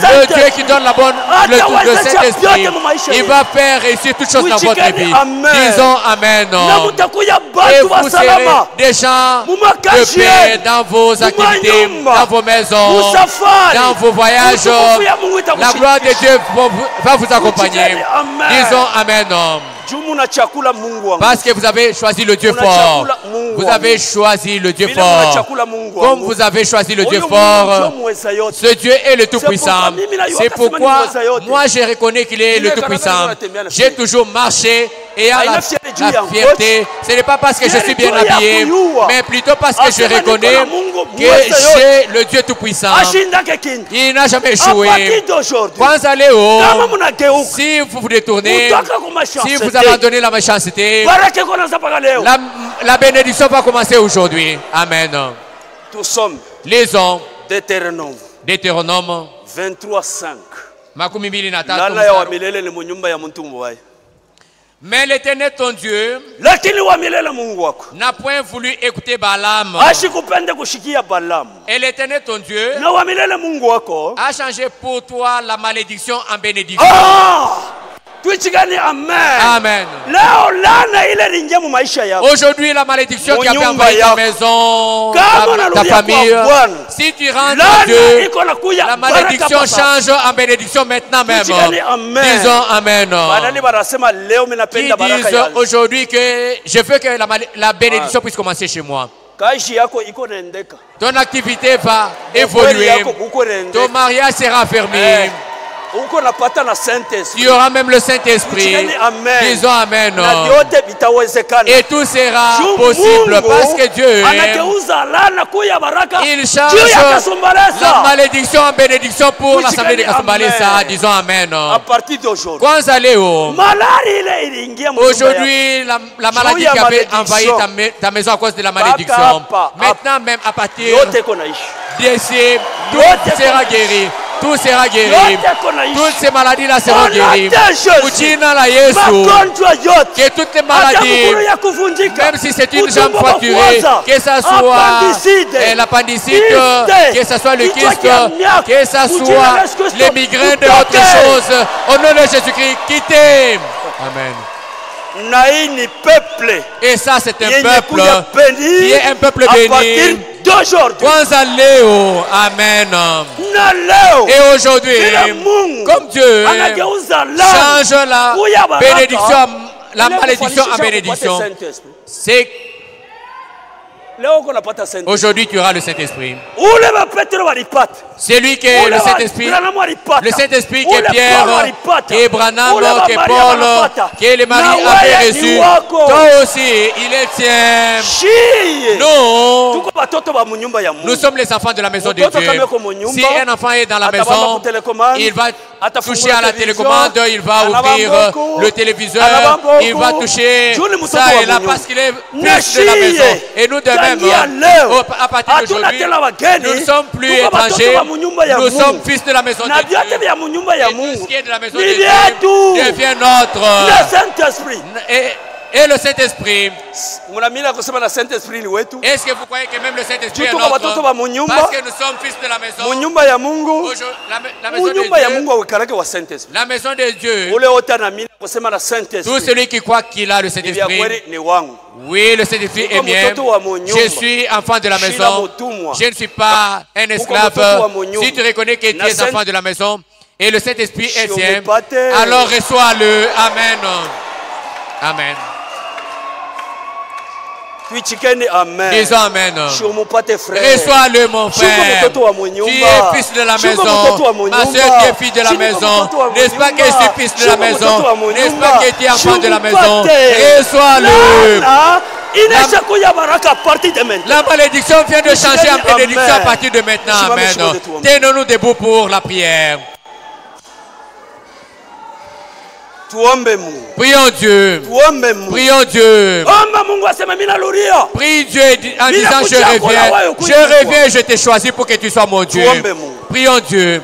le Dieu qui donne la bonne, le Saint-Esprit. Il va faire réussir toutes choses dans votre vie. Disons Amen. Et vous serez des gens de paix dans vos activités, dans vos maisons, dans vos voyages. La gloire de Dieu va vous accompagner. Disons Amen. Parce que vous avez choisi le Dieu fort. Vous avez choisi le Dieu fort. Comme vous avez choisi le Dieu fort, ce Dieu est le Tout-Puissant. C'est pourquoi moi je reconnais qu'il est le Tout-Puissant. J'ai toujours marché et à la fierté. Ce n'est pas parce que je suis bien habillé, mais plutôt parce que je reconnais que j'ai le Dieu Tout-Puissant. Il n'a jamais échoué. Quand vous allez haut, si vous vous détournez, si vous abandonnez la méchanceté, la bénédiction va commencer aujourd'hui. Amen. Lisons Deutéronome 23:5. Mais l'Éternel ton Dieu n'a point voulu écouter Balaam. Et l'Éternel ton Dieu a changé pour toi la malédiction en bénédiction. Amen. Aujourd'hui, la malédiction qui a fait envahir ta maison, ta famille, si tu rentres en Dieu, la malédiction change en bénédiction maintenant même. Disons Amen. Qui disent aujourd'hui que je veux que la bénédiction puisse commencer chez moi. Ton activité va évoluer. Ton mariage sera fermé. Il y aura même le Saint-Esprit. Disons Amen. Et tout sera possible parce que Dieu, il change la malédiction en bénédiction pour l'assemblée de Kasumbalesa. Disons Amen. Aujourd'hui, la maladie qui avait envahi ta maison à cause de la malédiction. Maintenant même à partir d'ici, tout sera guéri. Tout sera guéri. Toutes ces maladies-là seront guéries. Que toutes les maladies, même si c'est une jambe fracturée, que ce soit l'appendicite, que ce soit le kyste, que ce soit les migraines et autre chose, au nom de Jésus-Christ, quittez. Amen. Et ça, c'est un peuple qui est un peuple béni. Amen. Et aujourd'hui, comme Dieu change la bénédiction, la malédiction en bénédiction, c'est aujourd'hui tu auras le Saint-Esprit. C'est lui qui est le Saint-Esprit. Le Saint-Esprit qui est Pierre, qui est Branham, qui est Paul, qui est le mari avait reçu. Toi aussi, il est tien. Nous sommes les enfants de la maison de Dieu. Si un enfant est dans la maison, il va toucher à la télécommande, il va ouvrir le téléviseur, il va toucher ça et là parce qu'il est fils de la maison. Et nous de même, à partir d'aujourd'hui, nous ne sommes plus étrangers, nous sommes fils de la maison de Dieu. Et tout ce qui est de la maison de Dieu devient notre. Et le Saint-Esprit. Est-ce que vous croyez que même le Saint-Esprit est notre? Parce que nous sommes fils de la maison. La maison de Dieu. La maison de Dieu. Tout celui qui croit qu'il a le Saint-Esprit. Oui, le Saint-Esprit est mien. Je suis enfant de la maison. Je ne suis pas un esclave. Si tu reconnais que tu es enfant de la maison et le Saint-Esprit est tien, alors reçois-le. Amen. Amen. Disons Amen. Reçois-le mon frère. Tu es fils de la maison. Ma soeur, tu es fille de la maison. N'est-ce pas que je suis fils de la maison? N'est-ce pas que tu es enfant de la maison? Reçois-le. La malédiction vient de changer en bénédiction à partir de maintenant. Amen. Tenons-nous debout pour la prière. Prions Dieu. Prions Dieu. Prie Dieu en disant je reviens. Je reviens et je t'ai choisi pour que tu sois mon Dieu. Prions Dieu.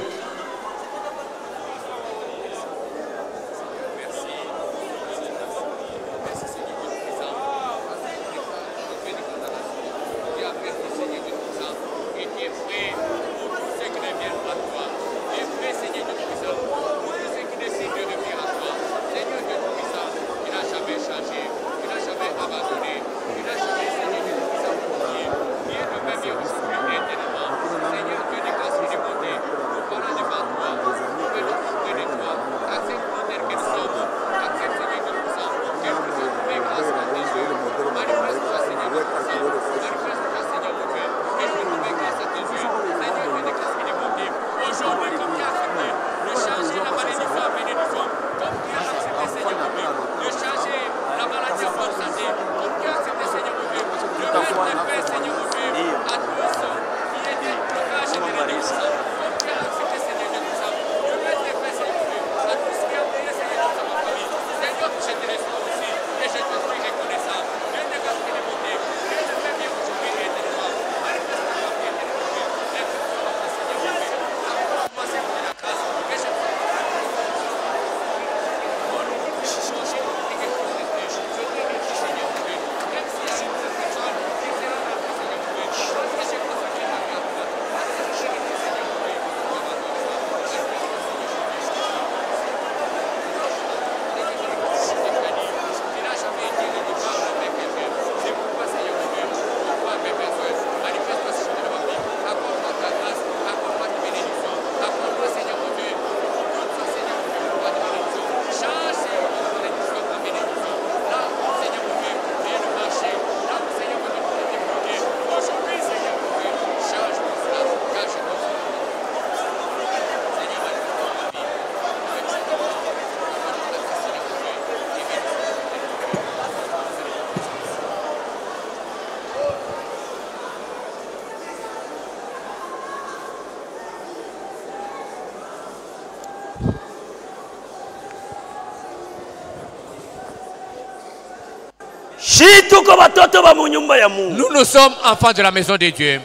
Nous, nous sommes enfants de la maison de Dieu.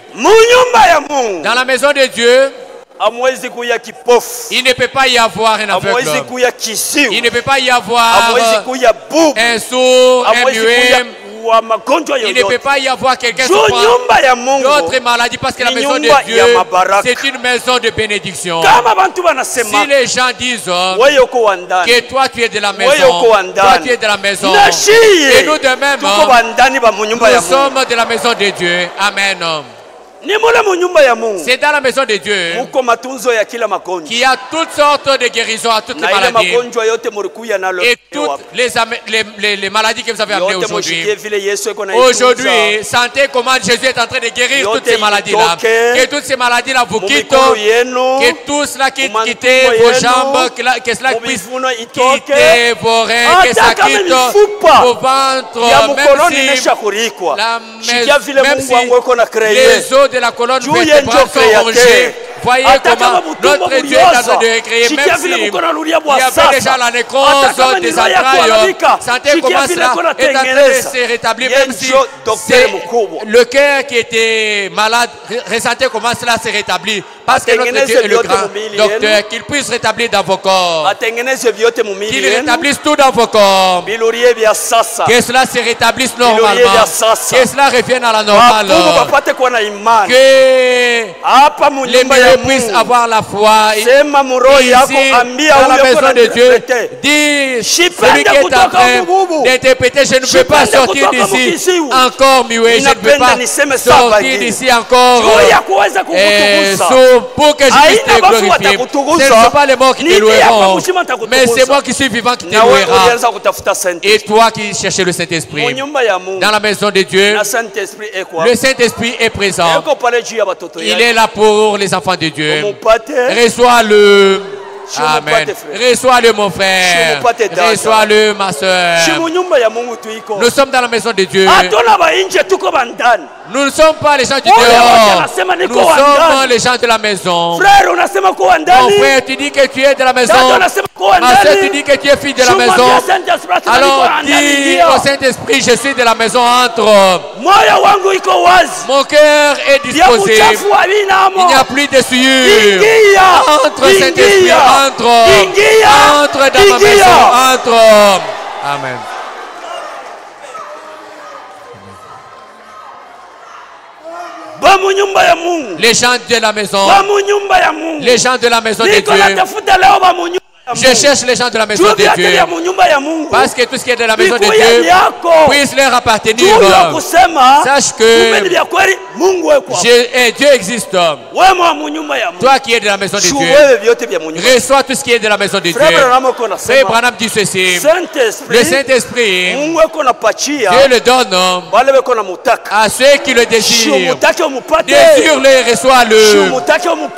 Dans la maison de Dieu, il ne peut pas y avoir un aveugle. Il ne peut pas y avoir un sourd, un muet. Il ne peut pas y avoir quelqu'un qui prend d'autres maladies parce que la maison de Dieu, c'est une maison de bénédiction. Si les gens disent que toi tu es de la maison, toi tu es de la maison, et nous de même, nous sommes de la maison de Dieu. Amen. C'est dans la maison de Dieu qu'il y a toutes sortes de guérisons à toutes les maladies. Et toutes les maladies que vous avez amenées aujourd'hui. Aujourd'hui, sentez comment Jésus est en train de guérir toutes ces maladies-là. Que toutes ces maladies-là vous quittent. Que tout cela quitte vos jambes. Que cela puisse quitter vos reins. Que ça quitte vos ventres. Même si les os de la colonne vertébrale sont rongés. Voyez comment notre Dieu est en train de recréer. Même s'il y avait déjà la nécrose des entrailles, sentez comment cela est en train de se rétablir. Même si c'est le cœur qui était malade, ressentez comment cela se rétablit. Parce que notre Dieu est le grand docteur. Qu'il puisse rétablir dans vos corps. Qu'il rétablisse tout dans vos corps. Que cela se rétablisse normalement. Que cela revienne à la normale. Que les milieux puissent avoir la foi. Ici, dans la maison de Dieu, dit celui qui est en train d'interpréter, je ne peux pas sortir d'ici encore muet. Je ne peux pas sortir d'ici encore pour que je puisse te glorifier. Ce ne sont pas les morts qui te loueront, mais c'est moi qui suis vivant qui te louera. Et toi qui cherches le Saint-Esprit, dans la maison de Dieu, le Saint-Esprit est présent. Il est là pour les enfants de Dieu. Reçois-le. Amen. Reçois-le, mon frère. Reçois-le, ma soeur. Nous sommes dans la maison de Dieu. Nous ne sommes pas les gens du dehors. Nous sommes les gens de la maison. Mon frère, tu dis que tu es de la maison. Ma soeur, tu dis que tu es fille de la maison. Alors dis au Saint-Esprit, je suis de la maison, entre. Mon cœur est disposé. Il n'y a plus de souillure. Entre, Saint-Esprit, entre dans ma maison, entre. Amen. Les gens de la maison, les gens de la maison de Dieu. Je cherche les gens de la maison de Dieu. Parce que tout ce qui est de la maison de Dieu puisse leur appartenir. Sache que Dieu existe. Toi qui es de la maison de Dieu, reçois tout ce qui est de la maison de Dieu. Frère Branham dit ceci. Le Saint-Esprit, Dieu le donne à ceux qui le désirent. Désire-le, reçois-le.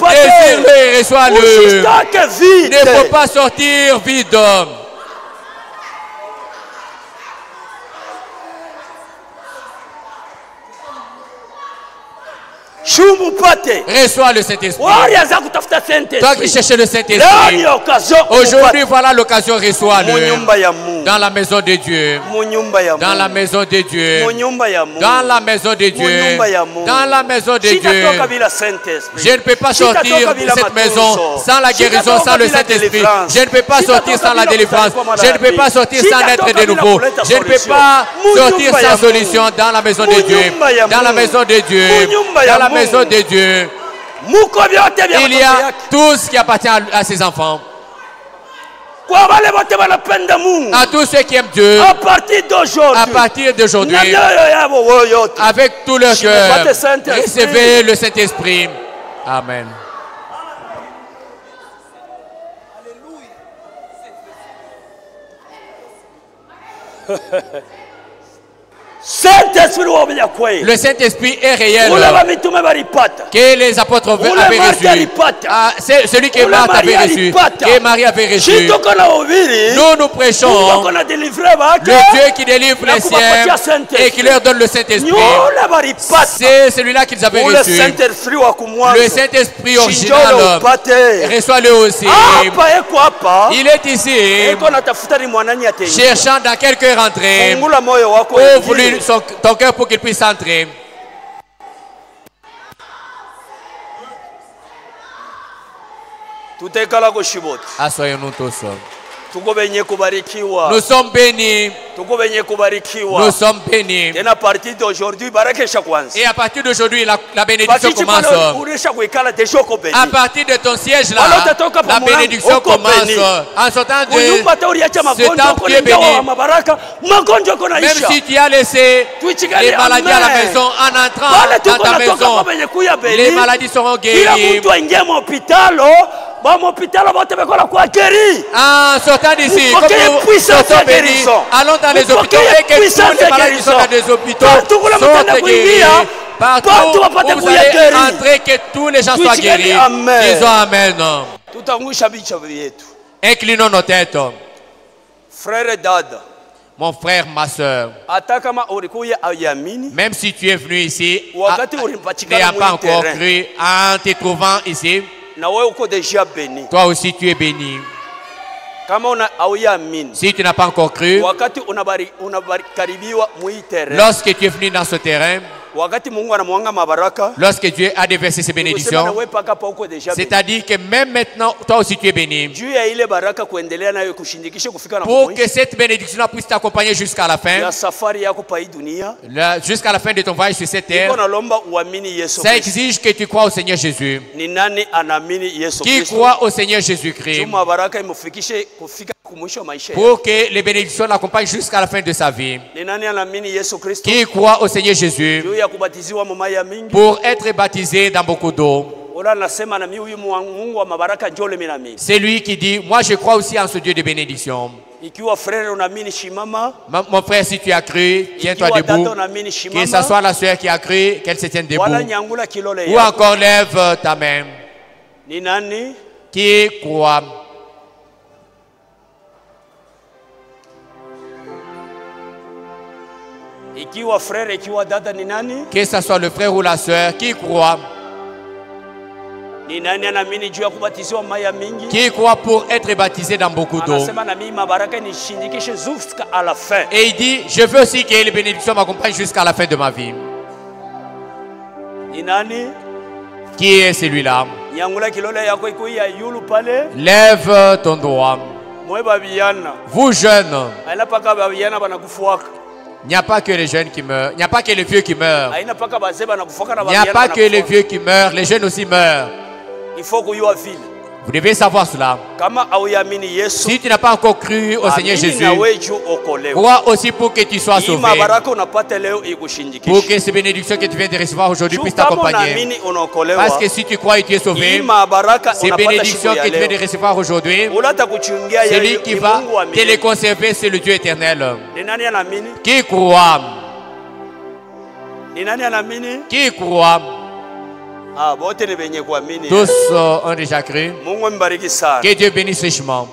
Désire-le, reçois-le. Il ne faut pas sortir vide. Reçois le Saint-Esprit. Toi qui cherches le Saint-Esprit, aujourd'hui voilà l'occasion, reçois-le dans la maison de Dieu. Dans la maison de Dieu. Dans la maison de Dieu. Dans la maison de Dieu. Je ne peux pas sortir de cette maison sans la guérison, sans le Saint-Esprit. Je ne peux pas sortir sans la délivrance. Je ne peux pas sortir sans naître de nouveau. Je ne peux pas sortir sans solution dans la maison de Dieu. Dans la maison de Dieu. Dans la maison de Dieu, il y a tout ce qui appartient à ses enfants. À tous ceux qui aiment Dieu, à partir d'aujourd'hui, avec tout leur cœur, recevez le Saint-Esprit. Amen. Le Saint-Esprit est réel. Que les apôtres avaient reçu. Celui qui est mort avait reçu. Que Marie avait reçu. Nous prêchons le Dieu qui délivre les siens et qui leur donne le Saint-Esprit. C'est celui-là qu'ils avaient reçu. Le Saint-Esprit original reçoit lui aussi. Il est ici, cherchant dans quel cœur entrer. Ouvre-lui ton cœur pour qu'il puisse entrer. Assoyons-nous tous. Nous sommes bénis. Nous sommes bénis. Et à partir d'aujourd'hui, la bénédiction commence. À partir de ton siège là, la bénédiction commence. En sortant de ce temps, tu es béni. Même si tu as laissé les maladies à la maison, en entrant dans ta maison, les maladies seront guéries. En sortant d'ici, comme nous sommes bénis, allons dans les hôpitaux et que tous les malades qui sont dans des hôpitaux sont guéris. Partout où vous allez entrer, que tous les gens soient guéris. Disons Amen. Inclinons nos têtes. Frère et dada. Mon frère, ma soeur, même si tu es venu ici, n'ayant pas encore cru, en te trouvant ici, toi aussi tu es béni. Si tu n'as pas encore cru, lorsque tu es venu dans ce terrain, lorsque Dieu a déversé ses bénédictions, c'est-à-dire que même maintenant, toi aussi tu es béni. Pour que cette bénédiction puisse t'accompagner jusqu'à la fin, jusqu'à la fin de ton voyage sur cette terre, ça exige que tu crois au Seigneur Jésus. Qui croit au Seigneur Jésus-Christ pour que les bénédictions l'accompagnent jusqu'à la fin de sa vie. Qui croit au Seigneur Jésus pour être baptisé dans beaucoup d'eau. C'est lui qui dit, moi je crois aussi en ce Dieu de bénédiction. Mon frère, si tu as cru, tiens-toi debout. Que ce soit la soeur qui a cru, qu'elle se tienne debout. Ou encore lève ta main. Qui croit? Que ce soit le frère ou la soeur, qui croit? Qui croit pour être baptisé dans beaucoup d'eau? Et il dit, je veux aussi que les bénédictions m'accompagnent jusqu'à la fin de ma vie. Qui est celui-là? Lève ton doigt. Vous jeunes, il n'y a pas que les jeunes qui meurent. Il n'y a pas que les vieux qui meurent. Il n'y a pas que les vieux qui meurent. Les jeunes aussi meurent. Vous devez savoir cela. Si tu n'as pas encore cru au Seigneur Jésus, crois aussi pour que tu sois sauvé. Pour que ces bénédictions que tu viens de recevoir aujourd'hui puissent t'accompagner. Parce que si tu crois et tu es sauvé, ces bénédictions que tu viens de recevoir aujourd'hui, celui qui va te les conserver, c'est le Dieu éternel. Qui croit? Qui croit? Tous ont déjà cru. Que Dieu bénisse richement.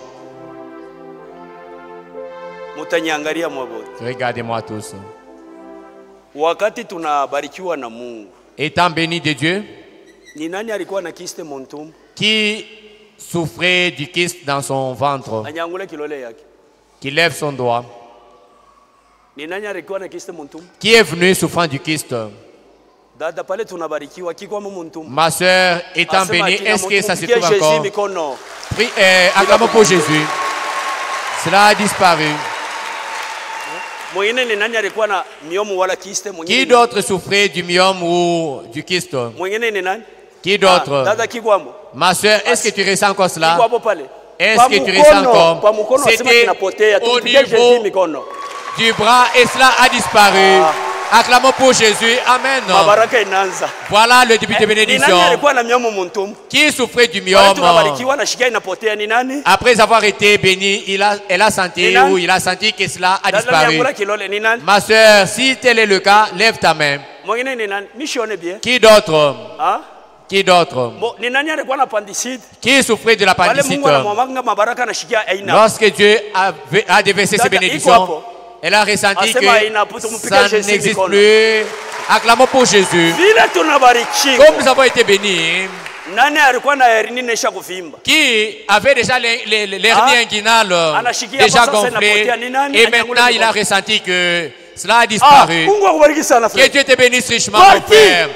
Regardez-moi tous. Étant béni de Dieu, qui souffrait du kyste dans son ventre, qui lève son doigt. Qui est venu souffrant du kyste? Ma soeur, étant bénie, est-ce que ça se trouve encore? Acclamons pour Jésus. Cela a disparu. Qui d'autre souffrait du myome ou du kyste? Qui d'autre? Ma soeur, est-ce que tu ressens encore cela? Est-ce que tu ressens encore? C'était au niveau du bras et cela a disparu. Acclamons pour Jésus. Amen. Voilà le début de bénédiction. Qui souffrait du myome? Après avoir été béni, elle a senti ou il a senti que cela a disparu. Ma soeur, si tel est le cas, lève ta main. Qui d'autre? Qui d'autre? Qui souffrait de l'appendicite? Lorsque Dieu a déversé ses bénédictions, elle a ressenti que ça n'existe plus. Acclamons pour Jésus. Comme nous avons été bénis, qui avait déjà l'hernie inguinale déjà gonflée, et maintenant il a ressenti que cela a disparu. Que Dieu te bénisse richement, mon frère.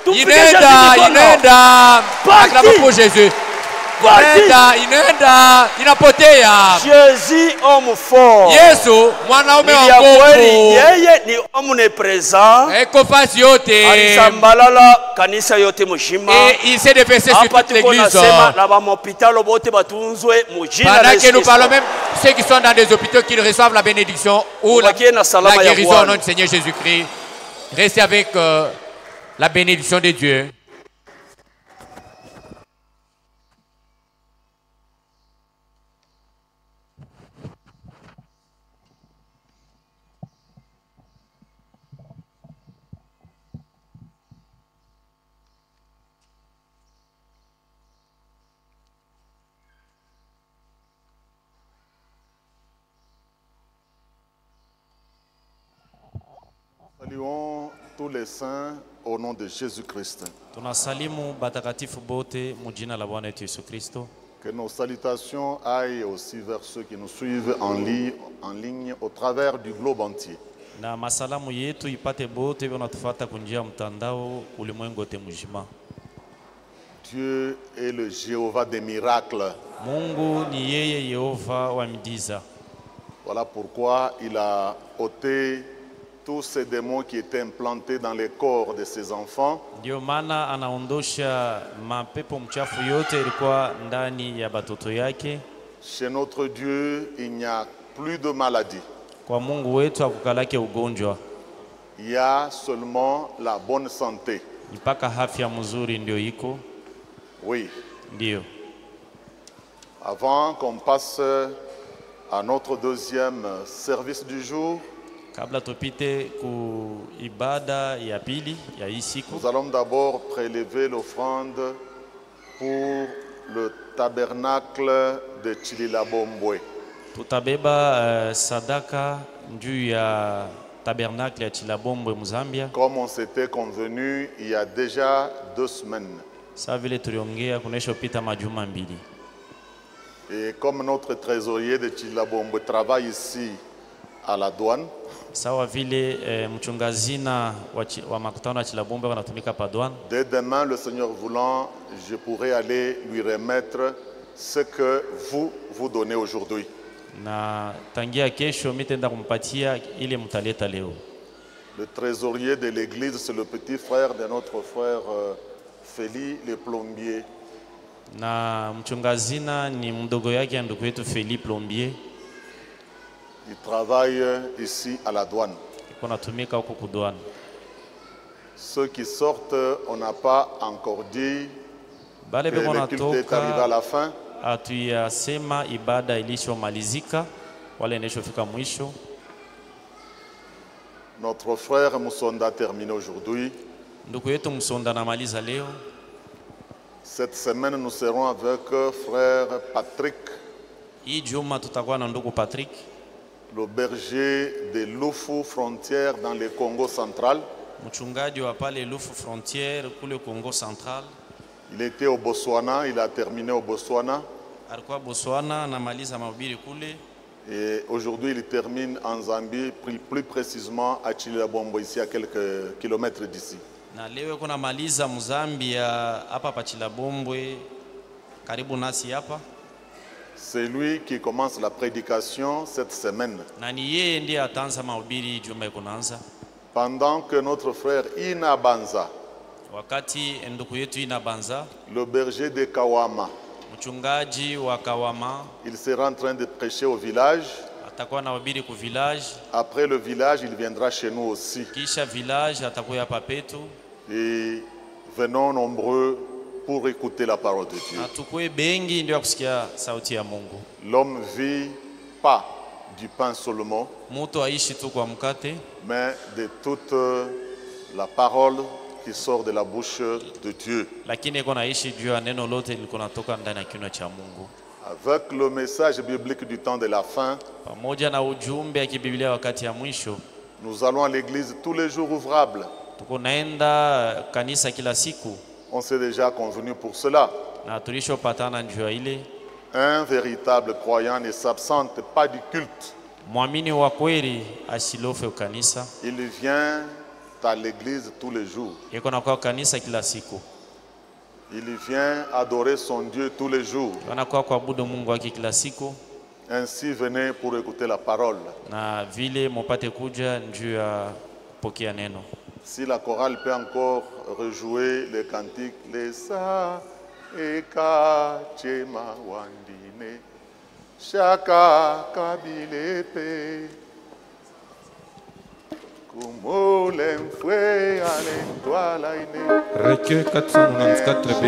Inenda, acclamons pour Jésus. Inenda, inapotea. Jésus homme fort. Yesu mwanaume wa nguvu. Yeye ni omnipresent. Ekofasi yote. Alisambalala kanisa yote mujima. Et il s'est déversé sur toute l'église. Pendant que nous parlons même ceux qui sont dans des hôpitaux qui reçoivent la bénédiction ou la guérison au nom du Seigneur Jésus-Christ. Restez avec la bénédiction de Dieu. Saluons tous les saints au nom de Jésus-Christ. Que nos salutations aillent aussi vers ceux qui nous suivent en ligne au travers du globe entier. Dieu est le Jéhovah des miracles. Voilà pourquoi il a ôté tous ces démons qui étaient implantés dans les corps de ses enfants. Chez notre Dieu, il n'y a plus de maladie. Il y a seulement la bonne santé. Oui. Avant qu'on passe à notre deuxième service du jour, nous allons d'abord prélever l'offrande pour le tabernacle de Chililabombwe. Comme on s'était convenu il y a déjà 2 semaines. Et comme notre trésorier de Chililabombwe travaille ici à la douane, dès demain, le Seigneur voulant, je pourrai aller lui remettre ce que vous donnez aujourd'hui. Le trésorier de l'église, c'est le petit frère de notre frère Feli, le plombier. Il travaille ici à la douane. Ceux qui sortent, on n'a pas encore dit que le culte est arrivé à la fin. Notre frère Musonda termine aujourd'hui. Cette semaine, nous serons avec frère Patrick, le berger de Lufu Frontière dans le Congo central. Il était au Botswana, il a terminé au Botswana. Et aujourd'hui, il termine en Zambie, plus précisément à Chililabombwe, ici à quelques kilomètres d'ici. C'est lui qui commence la prédication cette semaine. Pendant que notre frère Ina Banza, le berger de Kawama, il sera en train de prêcher au village. atakuwa anahubiri ku village. Après le village, il viendra chez nous aussi. Kisha village atakuwa hapa petu. Et venons nombreux pour écouter la parole de Dieu. Na tukue bengi ndio kusikia sauti ya Mungu. L'homme vit pas du pain seulement, Mutu aishi tu kwa mkate, mais de toute la parole qui sort de la bouche de Dieu. lakini iko naishi juu ya neno lote liko natoka ndani ya kinywa cha Mungu. Avec le message biblique du temps de la fin, Pamoja na ujumbe ya kibiblia wakati ya mwisho, nous allons à l'église tous les jours ouvrables. tuko naenda kanisa kila siku On s'est déjà convenu pour cela. na tulishopatana juu ya ile. Un véritable croyant ne s'absente pas du culte. Mwamini wa kweli asilofe kanisa. Il vient à l'église tous les jours. Iko na kwa kanisa kila siku. Il vient adorer son Dieu tous les jours. Anakuwa kuabudu Mungu wake kila siku. Ainsi, venez pour écouter la parole. Na vile mupate kuja juu ya kupokea neno. Si la chorale peut encore rejouer les cantiques, les sa eka chema wandine shaka kabilepe kumole mfwe alentwala ine Recueil 494b.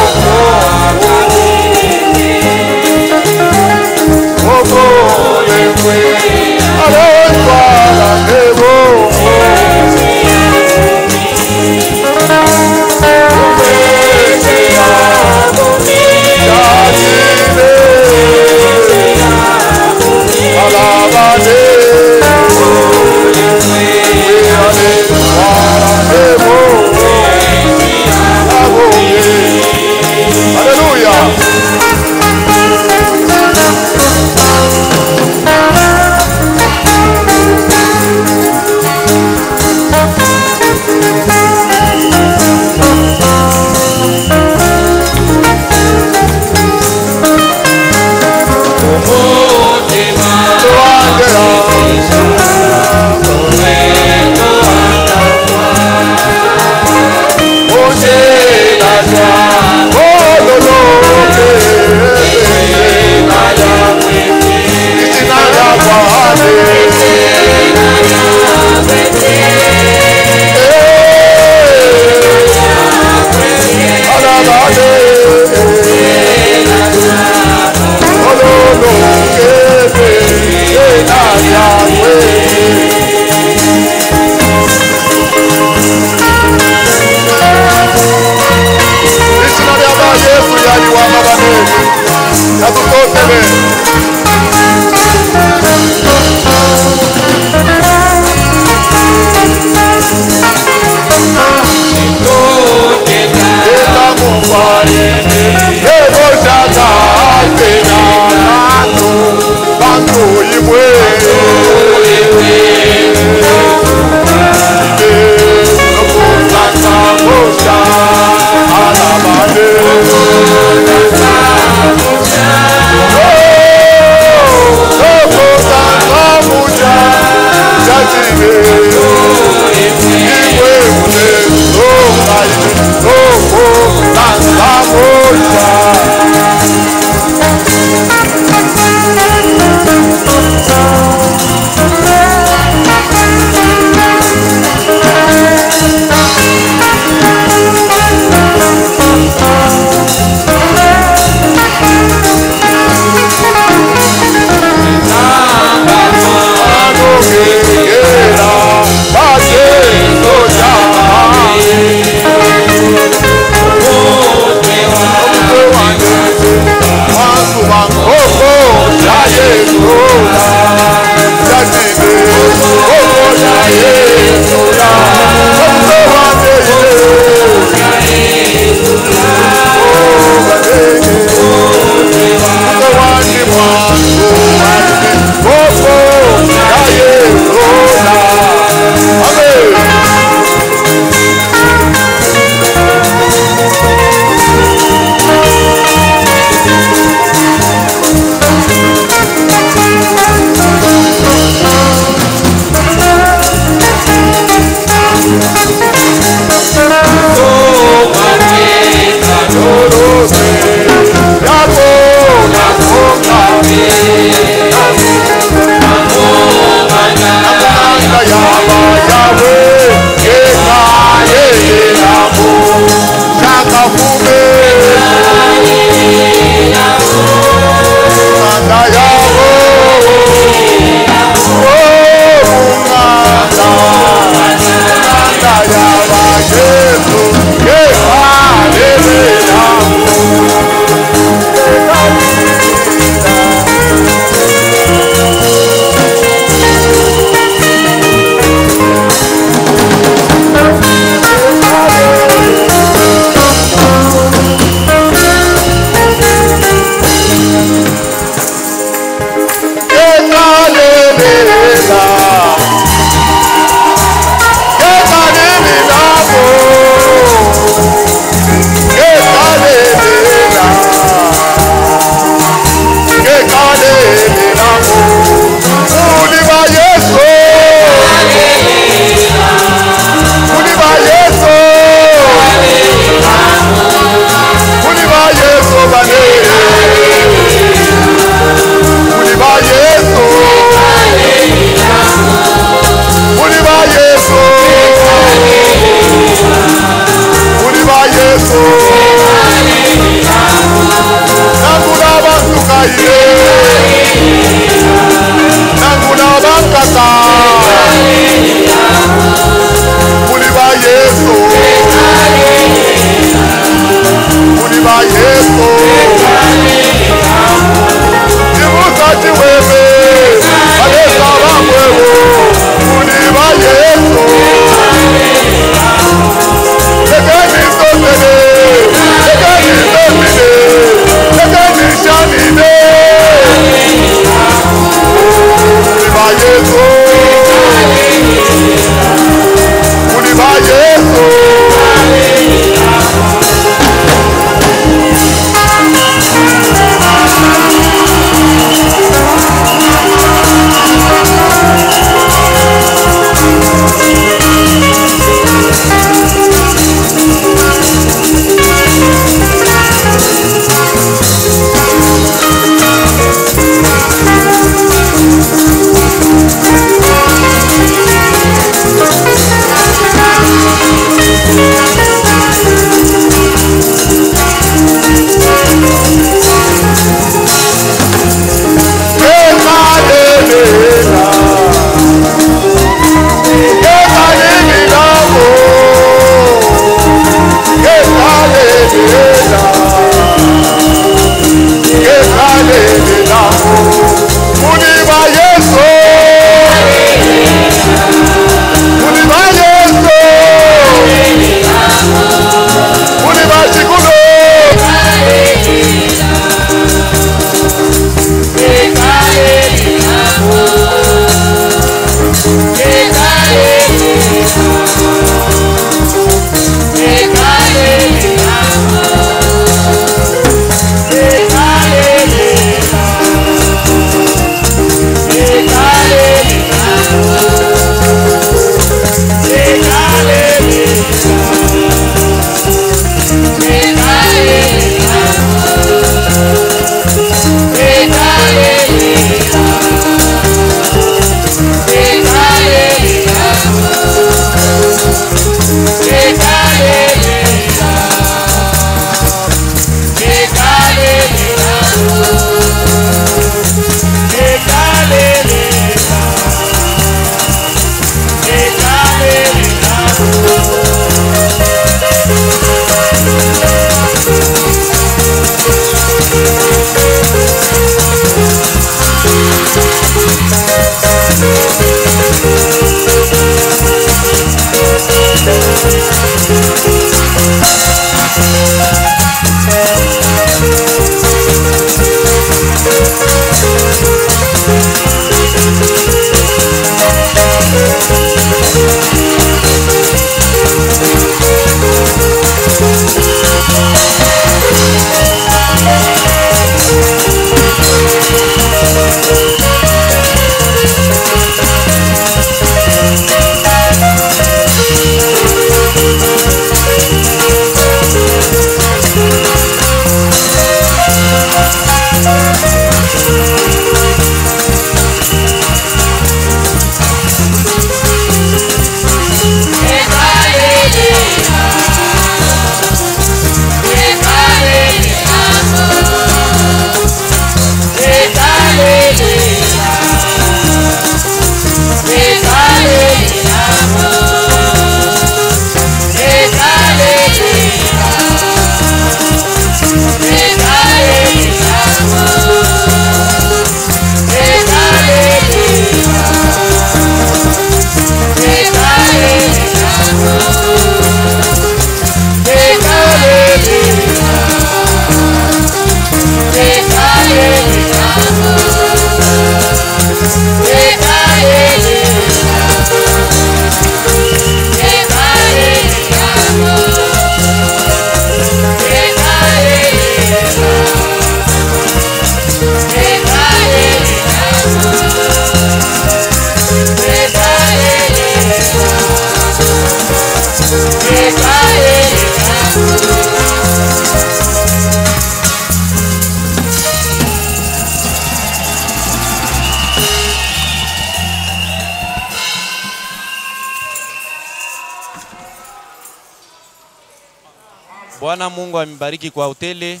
Bwana Mungu amebariki kwa utele.